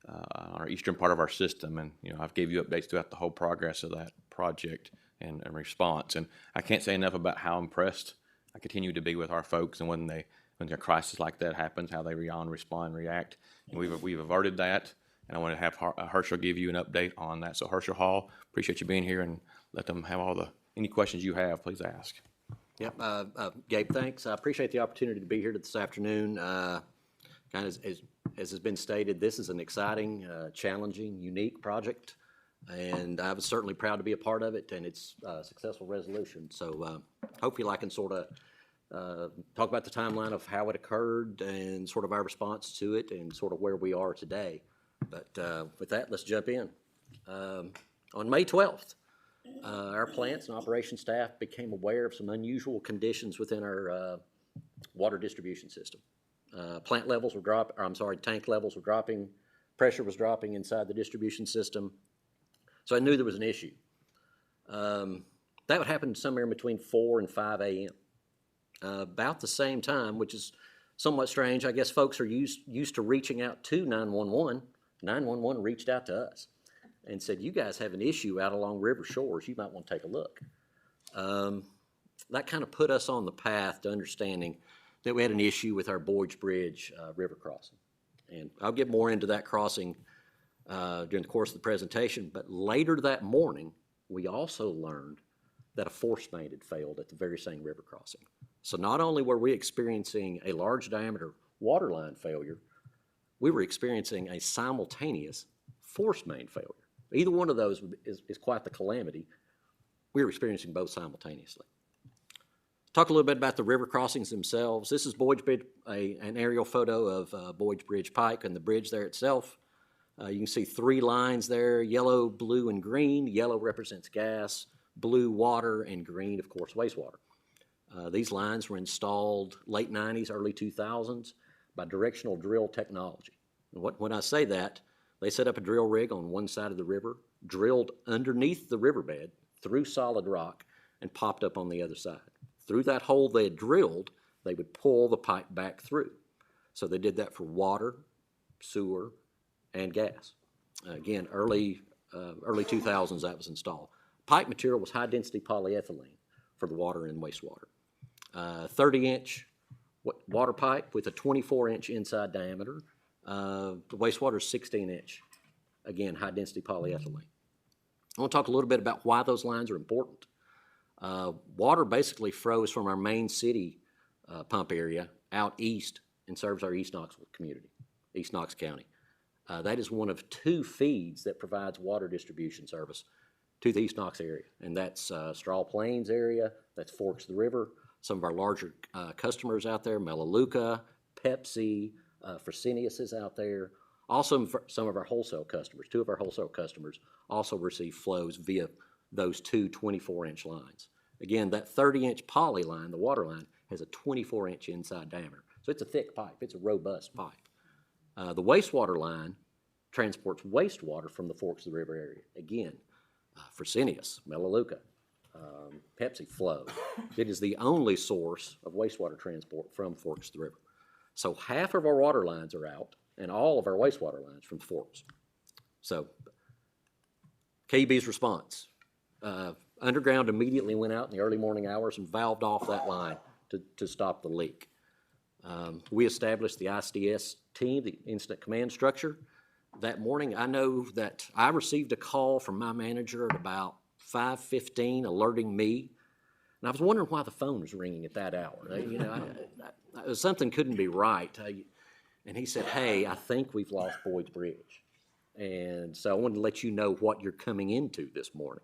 on our eastern part of our system, and I've gave you updates throughout the whole progress of that project and response. And I can't say enough about how impressed I continue to be with our folks, and when a crisis like that happens, how they respond, react. And we've averted that. And I want to have Herschel give you an update on that. So Herschel Hall, appreciate you being here, and let them have any questions you have, please ask. Yep, Gabe, thanks. I appreciate the opportunity to be here this afternoon. Kind of as has been stated, this is an exciting, challenging, unique project, and I was certainly proud to be a part of it and its successful resolution. So hopefully I can sort of talk about the timeline of how it occurred and sort of our response to it and sort of where we are today. But with that, let's jump in. On May 12th, our plants and operations staff became aware of some unusual conditions within our water distribution system. Tank levels were dropping, pressure was dropping inside the distribution system. So I knew there was an issue. That would happen somewhere between 4 and 5 a.m. About the same time, which is somewhat strange. I guess folks are used to reaching out to 911. 911 reached out to us and said, you guys have an issue out along river shores. You might want to take a look. That kind of put us on the path to understanding that we had an issue with our Boyd's Bridge river crossing. And I'll get more into that crossing during the course of the presentation. But later that morning, we also learned that a force main had failed at the very same river crossing. So not only were we experiencing a large diameter water line failure, we were experiencing a simultaneous force main failure. Either one of those is quite the calamity. We were experiencing both simultaneously. Talk a little bit about the river crossings themselves. This is Boyd's Bridge, an aerial photo of Boyd's Bridge Pike and the bridge there itself. You can see 3 lines there, yellow, blue, and green. Yellow represents gas, blue, water, and green, of course, wastewater. These lines were installed late 90s, early 2000s by directional drill technology. And when I say that, they set up a drill rig on one side of the river, drilled underneath the riverbed through solid rock, and popped up on the other side. Through that hole they had drilled, they would pull the pipe back through. So they did that for water, sewer, and gas. Again, early 2000s that was installed. Pipe material was high-density polyethylene for the water and wastewater. 30-inch water pipe with a 24-inch inside diameter. The wastewater is 16-inch. Again, high-density polyethylene. I want to talk a little bit about why those lines are important. Water basically flows from our main city pump area out east and serves our East Knoxville community, East Knox County. That is one of two feeds that provides water distribution service to the East Knox area, and that's Straw Plains area, that's Forks of the River, some of our larger customers out there, Melaleuca, Pepsi, Fresenius is out there. Also, some of our wholesale customers, two of our wholesale customers also receive flows via those two 24-inch lines. Again, that 30-inch poly line, the water line, has a 24-inch inside diameter. So it's a thick pipe, it's a robust pipe. The wastewater line transports wastewater from the Forks of the River area. Again, Fresenius, Melaleuca, Pepsi flow. It is the only source of wastewater transport from Forks of the River. So half of our water lines are out and all of our wastewater lines from Forks. So KUB's response. Underground immediately went out in the early morning hours and valved off that line to stop the leak. We established the ICS team, the incident command structure. That morning, I know that I received a call from my manager at about 5:15 alerting me, and I was wondering why the phone was ringing at that hour. Something couldn't be right. And he said, hey, I think we've lost Boyd's Bridge. And so I wanted to let you know what you're coming into this morning.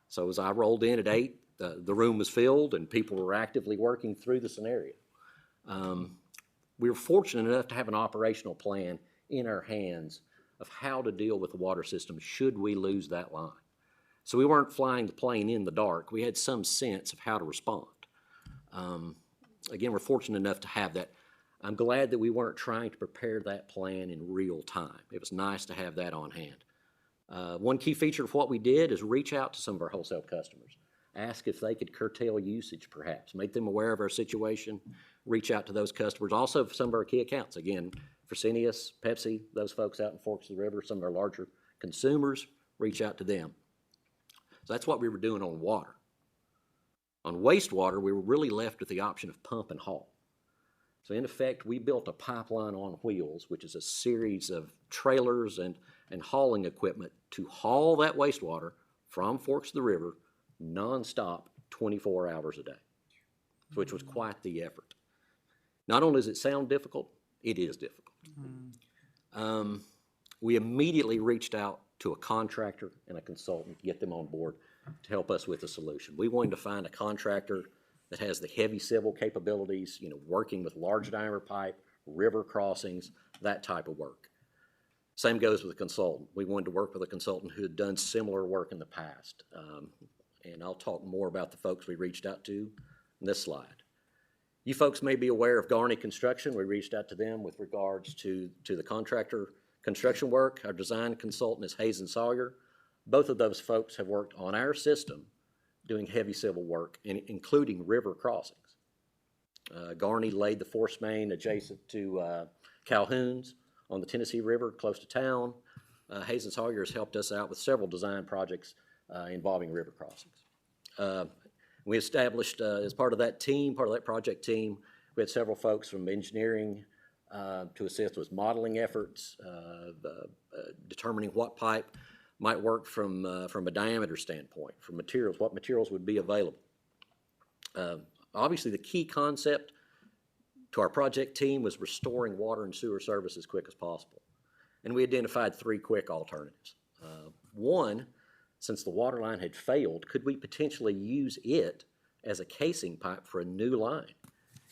So as I rolled in at 8, the room was filled and people were actively working through the scenario. We were fortunate enough to have an operational plan in our hands of how to deal with the water system should we lose that line. So we weren't flying the plane in the dark. We had some sense of how to respond. Again, we're fortunate enough to have that. I'm glad that we weren't trying to prepare that plan in real time. It was nice to have that on hand. One key feature of what we did is reach out to some of our wholesale customers, ask if they could curtail usage perhaps, make them aware of our situation, reach out to those customers. Also some of our key accounts, again, Fresenius, Pepsi, those folks out in Forks of the River, some of our larger consumers, reach out to them. So that's what we were doing on water. On wastewater, we were really left with the option of pump and haul. So in effect, we built a pipeline on wheels, which is a series of trailers and hauling equipment to haul that wastewater from Forks of the River nonstop 24 hours a day, which was quite the effort. Not only does it sound difficult, it is difficult. We immediately reached out to a contractor and a consultant to get them on board to help us with the solution. We wanted to find a contractor that has the heavy civil capabilities, working with large diameter pipe, river crossings, that type of work. Same goes with a consultant. We wanted to work with a consultant who had done similar work in the past. And I'll talk more about the folks we reached out to in this slide. You folks may be aware of Garney Construction. We reached out to them with regards to the contractor construction work. Our design consultant is Hayes and Sawyer. Both of those folks have worked on our system doing heavy civil work, including river crossings. Garney laid the force main adjacent to Calhoun's on the Tennessee River, close to town. Hayes and Sawyer has helped us out with several design projects involving river crossings. We established, as part of that team, part of that project team, we had several folks from engineering to assist with modeling efforts, determining what pipe might work from a diameter standpoint, from materials, what materials would be available. Obviously, the key concept to our project team was restoring water and sewer service as quick as possible. And we identified 3 quick alternatives. One, since the water line had failed, could we potentially use it as a casing pipe for a new line?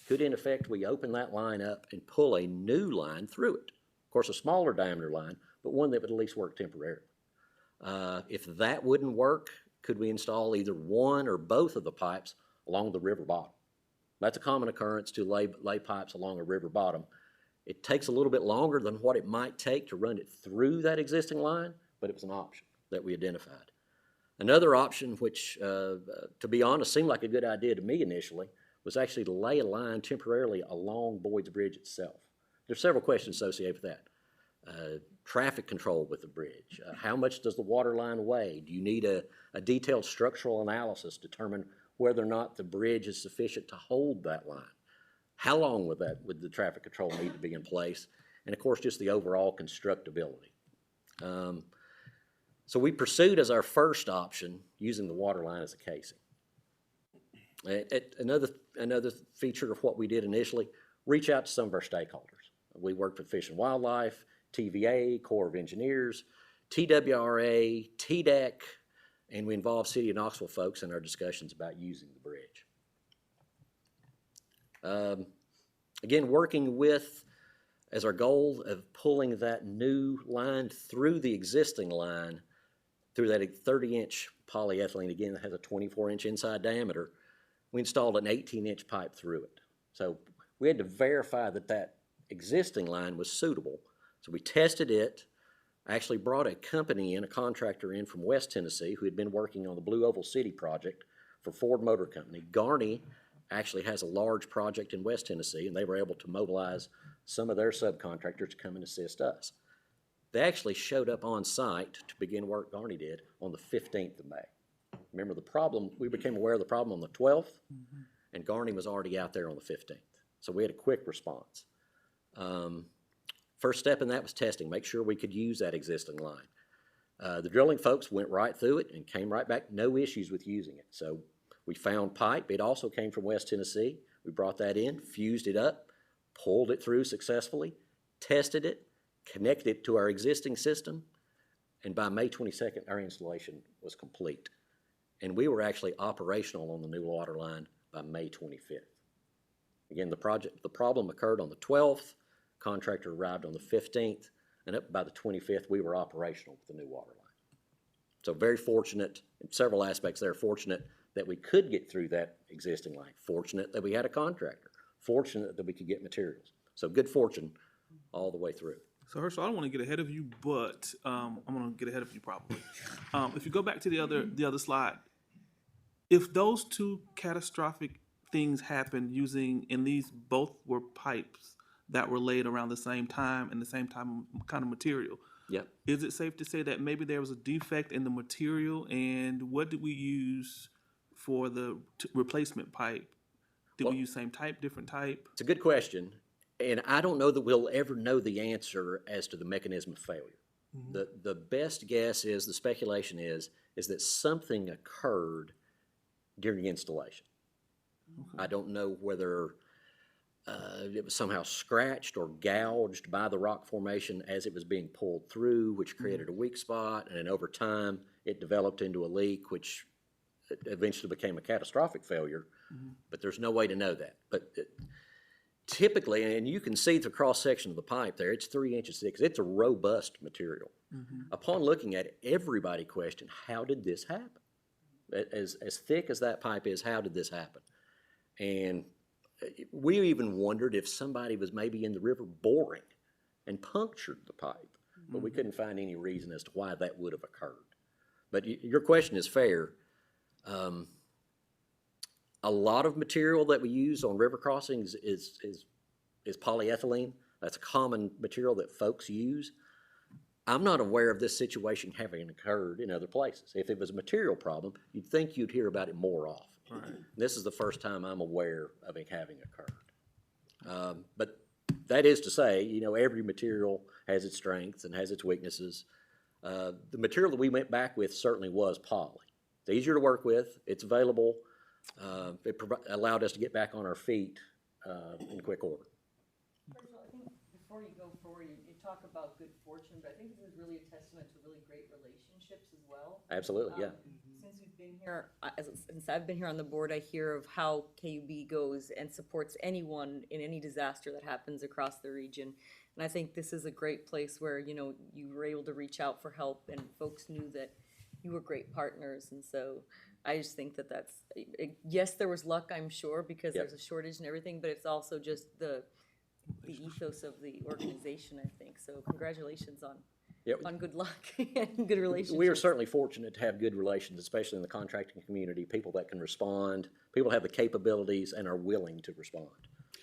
Could, in effect, we open that line up and pull a new line through it? Of course, a smaller diameter line, but one that would at least work temporarily. If that wouldn't work, could we install either one or both of the pipes along the river bottom? That's a common occurrence to lay pipes along a river bottom. It takes a little bit longer than what it might take to run it through that existing line, but it was an option that we identified. Another option, which, to be honest, seemed like a good idea to me initially, was actually to lay a line temporarily along Boyd's Bridge itself. There's several questions associated with that. Traffic control with the bridge. How much does the water line weigh? Do you need a detailed structural analysis to determine whether or not the bridge is sufficient to hold that line? How long would the traffic control need to be in place? And of course, just the overall constructability. So we pursued as our first option using the water line as a casing. Another feature of what we did initially, reach out to some of our stakeholders. We worked with Fish and Wildlife, TVA, Corps of Engineers, TWRA, TDEC, and we involved City of Knoxville folks in our discussions about using the bridge. Again, working with, as our goal of pulling that new line through the existing line, through that 30-inch polyethylene, again, that has a 24-inch inside diameter, we installed an 18-inch pipe through it. So we had to verify that that existing line was suitable. So we tested it, actually brought a company in, a contractor in from West Tennessee who had been working on the Blue Oval City project for Ford Motor Company. Garney actually has a large project in West Tennessee, and they were able to mobilize some of their subcontractors to come and assist us. They actually showed up on site to begin work, Garney did, on the 15th of May. Remember the problem, we became aware of the problem on the 12th, and Garney was already out there on the 15th. So we had a quick response. First step in that was testing, make sure we could use that existing line. The drilling folks went right through it and came right back, no issues with using it. So we found pipe, it also came from West Tennessee. We brought that in, fused it up, pulled it through successfully, tested it, connected it to our existing system, and by May 22nd, our installation was complete. And we were actually operational on the new water line by May 25th. Again, the problem occurred on the 12th, contractor arrived on the 15th, and up by the 25th, we were operational with the new water line. So very fortunate, in several aspects there, fortunate that we could get through that existing line, fortunate that we had a contractor, fortunate that we could get materials. So good fortune all the way through. So Herschel, I don't want to get ahead of you, but I'm going to get ahead of you probably. If you go back to the other slide, if those two catastrophic things happened and these both were pipes that were laid around the same time and the same time kind of material, Yep. is it safe to say that maybe there was a defect in the material, and what did we use for the replacement pipe? Did we use same type, different type? It's a good question, and I don't know that we'll ever know the answer as to the mechanism of failure. The best guess is, the speculation is that something occurred during installation. I don't know whether it was somehow scratched or gouged by the rock formation as it was being pulled through, which created a weak spot, and then over time it developed into a leak, which eventually became a catastrophic failure. But there's no way to know that. But typically, and you can see the cross-section of the pipe there, it's 3 inches thick. It's a robust material. Upon looking at it, everybody questioned, how did this happen? As thick as that pipe is, how did this happen? And we even wondered if somebody was maybe in the river boring and punctured the pipe, but we couldn't find any reason as to why that would have occurred. But your question is fair. A lot of material that we use on river crossings is polyethylene. That's a common material that folks use. I'm not aware of this situation having occurred in other places. If it was a material problem, you'd think you'd hear about it more often. Right. This is the first time I'm aware of it having occurred. But that is to say, every material has its strengths and has its weaknesses. The material that we went back with certainly was poly. It's easier to work with. It's available. It allowed us to get back on our feet in quick order. I think before you go forward, you talk about good fortune, but I think this is really a testament to really great relationships as well. Absolutely, yeah. Since we've been here, since I've been here on the board, I hear of how KUB goes and supports anyone in any disaster that happens across the region. And I think this is a great place where, you were able to reach out for help and folks knew that you were great partners. And so I just think that yes, there was luck, I'm sure, because there's a shortage and everything, but it's also just the ethos of the organization, I think. So congratulations on good luck and good relationships. We are certainly fortunate to have good relations, especially in the contracting community, people that can respond, people have the capabilities and are willing to respond.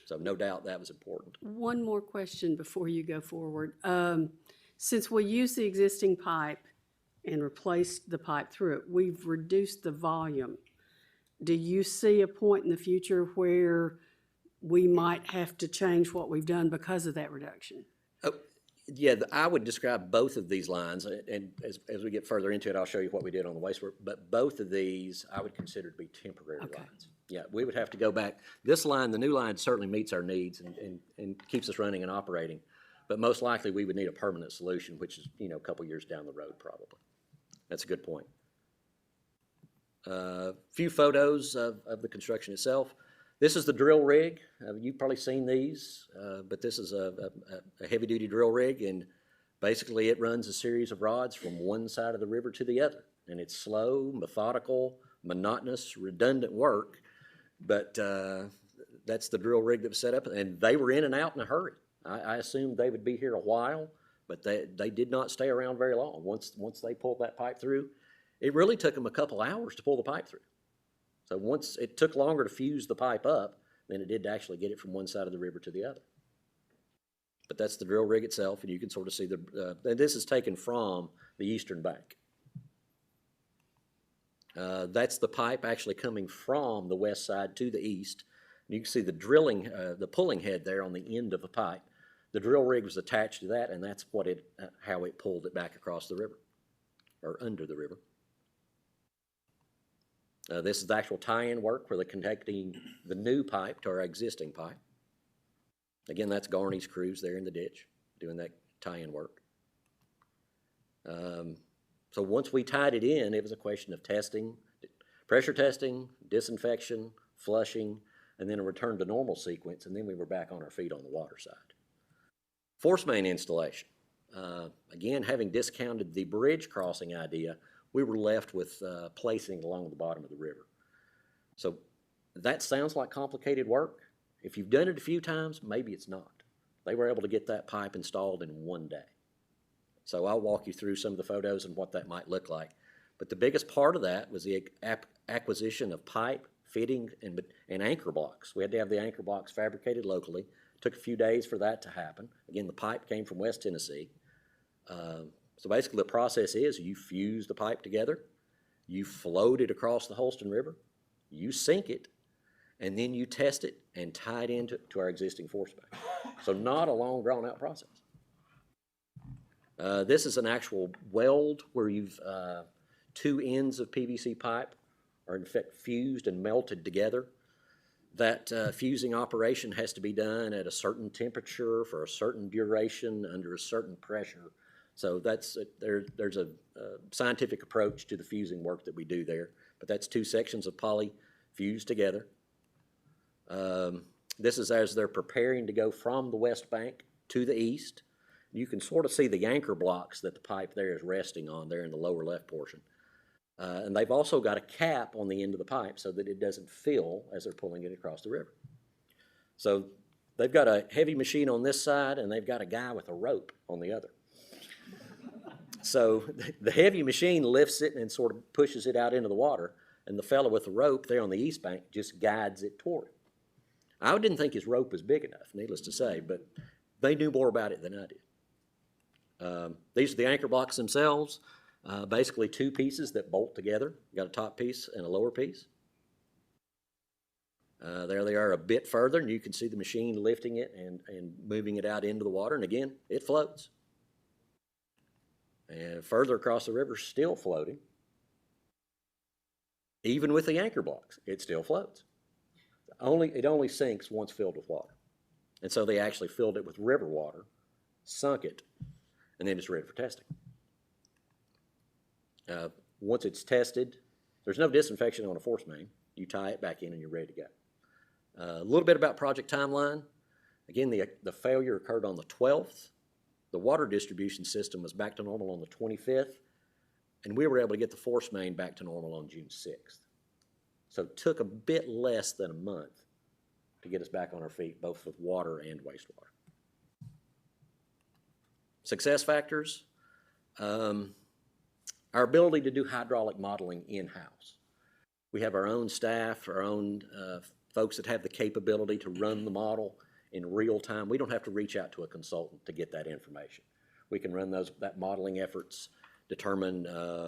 So no doubt that was important. One more question before you go forward. Since we use the existing pipe and replaced the pipe through it, we've reduced the volume. Do you see a point in the future where we might have to change what we've done because of that reduction? Yeah, I would describe both of these lines, and as we get further into it, I'll show you what we did on the wastewater, but both of these I would consider to be temporary lines. Yeah, we would have to go back. This line, the new line, certainly meets our needs and keeps us running and operating, but most likely we would need a permanent solution, which is, a couple years down the road probably. That's a good point. Few photos of the construction itself. This is the drill rig. You've probably seen these, but this is a heavy-duty drill rig, and basically it runs a series of rods from one side of the river to the other. And it's slow, methodical, monotonous, redundant work, but that's the drill rig that was set up, and they were in and out in a hurry. I assumed they would be here a while, but they did not stay around very long. Once they pulled that pipe through, it really took them a couple hours to pull the pipe through. So once it took longer to fuse the pipe up than it did to actually get it from one side of the river to the other. But that's the drill rig itself, and you can sort of see and this is taken from the eastern bank. That's the pipe actually coming from the west side to the east. And you can see the the pulling head there on the end of the pipe. The drill rig was attached to that, and that's how it pulled it back across the river, or under the river. This is the actual tie-in work where they're connecting the new pipe to our existing pipe. Again, that's Garney's crews there in the ditch doing that tie-in work. So once we tied it in, it was a question of testing, pressure testing, disinfection, flushing, and then a return to normal sequence, and then we were back on our feet on the water side. Force main installation. Again, having discounted the bridge crossing idea, we were left with placing along the bottom of the river. So that sounds like complicated work. If you've done it a few times, maybe it's not. They were able to get that pipe installed in one day. So I'll walk you through some of the photos and what that might look like. But the biggest part of that was the acquisition of pipe, fitting, and anchor blocks. We had to have the anchor blocks fabricated locally. It took a few days for that to happen. Again, the pipe came from West Tennessee. So basically the process is you fuse the pipe together, you float it across the Holston River, you sink it, and then you test it and tie it into our existing force main. So not a long drawn out process. This is an actual weld where you've two ends of PVC pipe are in fact fused and melted together. That fusing operation has to be done at a certain temperature for a certain duration under a certain pressure. So there's a scientific approach to the fusing work that we do there. But that's two sections of poly fused together. This is as they're preparing to go from the west bank to the east. You can sort of see the anchor blocks that the pipe there is resting on there in the lower left portion. And they've also got a cap on the end of the pipe so that it doesn't fill as they're pulling it across the river. So they've got a heavy machine on this side and they've got a guy with a rope on the other. So the heavy machine lifts it and sort of pushes it out into the water, and the fellow with the rope there on the east bank just guides it toward it. I didn't think his rope was big enough, needless to say, but they knew more about it than I did. These are the anchor blocks themselves, basically two pieces that bolt together. You got a top piece and a lower piece. There they are a bit further, and you can see the machine lifting it and moving it out into the water, and again, it floats. And further across the river, still floating. Even with the anchor blocks, it still floats. It only sinks once filled with water. And so they actually filled it with river water, sunk it, and then it's ready for testing. Once it's tested, there's no disinfection on a force main. You tie it back in and you're ready to go. A little bit about project timeline. Again, the failure occurred on the 12th. The water distribution system was back to normal on the 25th, and we were able to get the force main back to normal on June 6th. So it took a bit less than a month to get us back on our feet, both with water and wastewater. Success factors, our ability to do hydraulic modeling in-house. We have our own staff, our own folks that have the capability to run the model in real time. We don't have to reach out to a consultant to get that information. We can run that modeling efforts, determine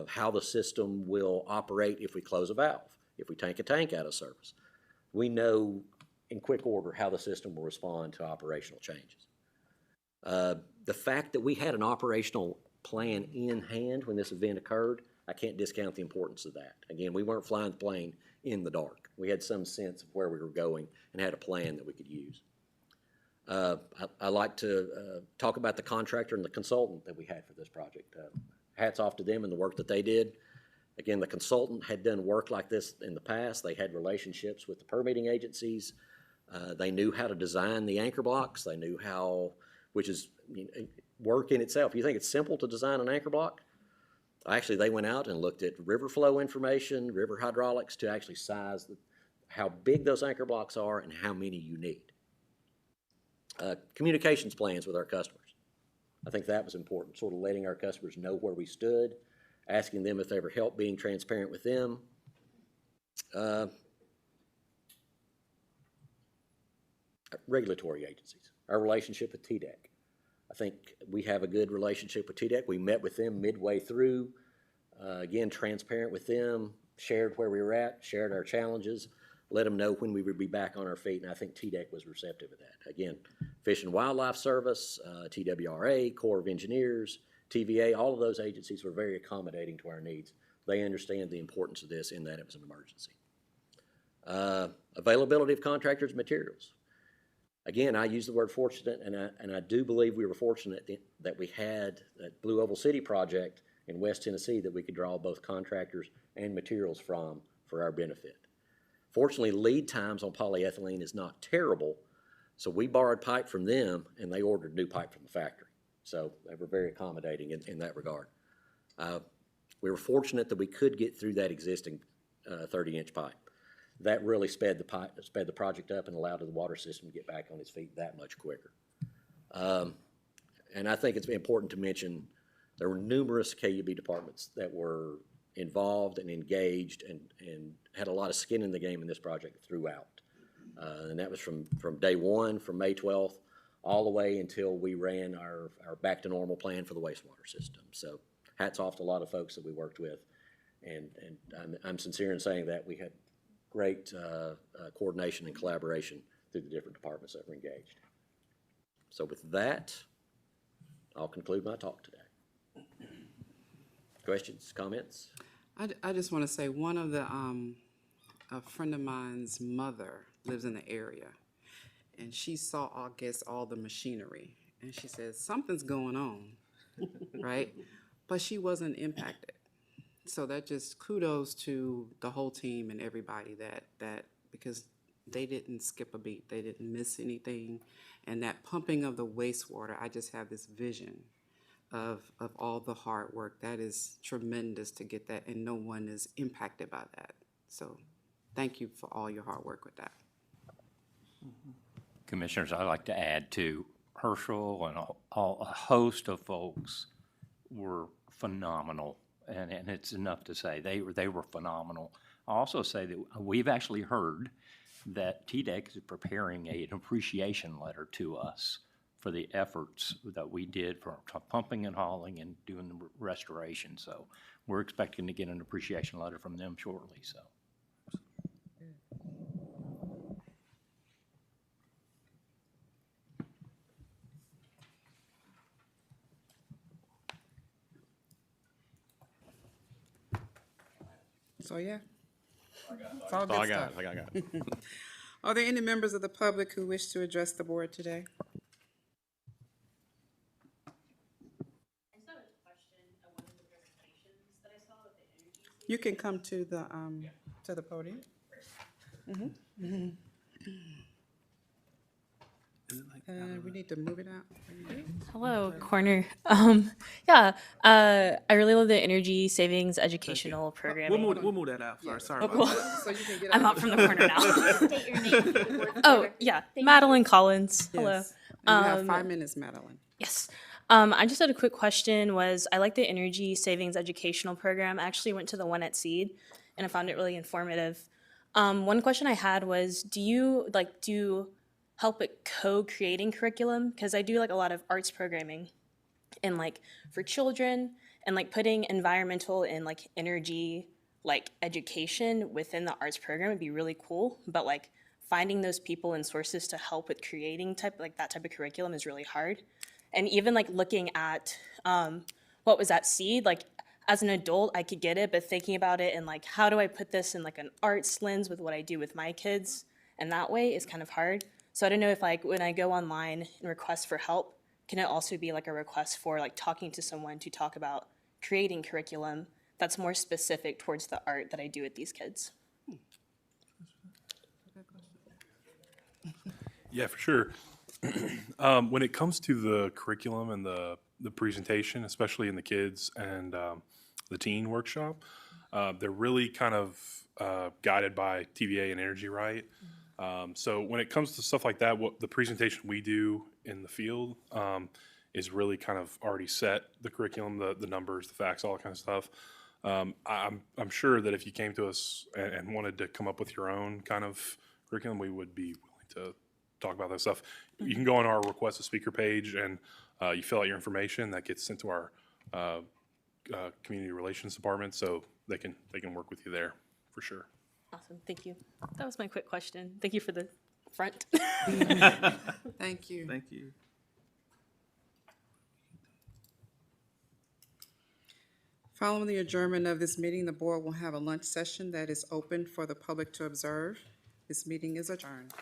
how the system will operate if we close a valve, if we tank a tank out of service. We know in quick order how the system will respond to operational changes. The fact that we had an operational plan in hand when this event occurred, I can't discount the importance of that. Again, we weren't flying the plane in the dark. We had some sense of where we were going and had a plan that we could use. I like to talk about the contractor and the consultant that we had for this project. Hats off to them and the work that they did. Again, the consultant had done work like this in the past. They had relationships with the permitting agencies. They knew how to design the anchor blocks. They knew how, which is work in itself. You think it's simple to design an anchor block? Actually, they went out and looked at river flow information, river hydraulics, to actually size how big those anchor blocks are and how many you need. Communications plans with our customers. I think that was important, sort of letting our customers know where we stood, asking them if they ever helped, being transparent with them. Regulatory agencies, our relationship with TDEC. I think we have a good relationship with TDEC. We met with them midway through, again, transparent with them, shared where we were at, shared our challenges, let them know when we would be back on our feet, and I think TDEC was receptive of that. Again, Fish and Wildlife Service, TWRA, Corps of Engineers, TVA, all of those agencies were very accommodating to our needs. They understand the importance of this in that it was an emergency. Availability of contractors' materials. Again, I use the word fortunate, and I do believe we were fortunate that we had that Blue Oval City project in West Tennessee that we could draw both contractors and materials from for our benefit. Fortunately, lead times on polyethylene is not terrible, so we borrowed pipe from them, and they ordered new pipe from the factory. So they were very accommodating in that regard. We were fortunate that we could get through that existing 30-inch pipe. That really sped the project up and allowed the water system to get back on its feet that much quicker. And I think it's important to mention there were numerous KUB departments that were involved and engaged and had a lot of skin in the game in this project throughout. And that was from day one, from May 12th, all the way until we ran our back to normal plan for the wastewater system. So hats off to a lot of folks that we worked with. And I'm sincere in saying that we had great coordination and collaboration through the different departments that were engaged. So with that, I'll conclude my talk today. Questions, comments? I just want to say one of the, a friend of mine's mother lives in the area, and she saw, I guess, all the machinery, and she said, something's going on, right? But she wasn't impacted. So that just kudos to the whole team and everybody that because they didn't skip a beat, they didn't miss anything. And that pumping of the wastewater, I just have this vision of all the hard work. That is tremendous to get that, and no one is impacted by that. So thank you for all your hard work with that. Commissioners, I'd like to add to Herschel and a host of folks were phenomenal. And it's enough to say they were phenomenal. I'll also say that we've actually heard that TDEC is preparing an appreciation letter to us for the efforts that we did for pumping and hauling and doing the restoration. So we're expecting to get an appreciation letter from them shortly. So. So yeah, it's all good stuff. I got it. Are there any members of the public who wish to address the board today? I just have a question of one of the presentations that I saw with the energy. You can come to the podium. We need to move it out. Hello, corner. I really love the energy savings educational program. We'll move that out first. Sorry Oh, about cool. that. So you can get I'm out. out from the corner now. State your name for the board. Oh, yeah, Madeline Collins. Hello. Yes. And you have 5 minutes, Madeline. Yes. I just had a quick question was, I like the energy savings educational program. I actually went to the one at Seed, and I found it really informative. One question I had was, do you help with co-creating curriculum? Because I do like a lot of arts programming and like for children and like putting environmental and like energy like education within the arts program would be really cool. But like finding those people and sources to help with creating that type of curriculum is really hard. And even like looking at what was at Seed, like as an adult I could get it, but thinking about it and like how do I put this in like an arts lens with what I do with my kids, and that way is kind of hard. So I don't know if like when I go online and request for help, can it also be like a request for like talking to someone to talk about creating curriculum that's more specific towards the art that I do with these kids? Yeah, for sure. When it comes to the curriculum and the presentation, especially in the kids and the teen workshop, they're really kind of guided by TVA and Energy Right. So when it comes to stuff like that, what the presentation we do in the field is really kind of already set, the curriculum, the numbers, the facts, all that kind of stuff. I'm sure that if you came to us and wanted to come up with your own kind of curriculum, we would be willing to talk about that stuff. You can go on our request a speaker page and you fill out your information that gets sent to our community relations department, so they can work with you there for sure. Awesome, thank you. That was my quick question. Thank you for the front. Thank you. Thank you. Following the adjournment of this meeting, the board will have a lunch session that is open for the public to observe. This meeting is adjourned.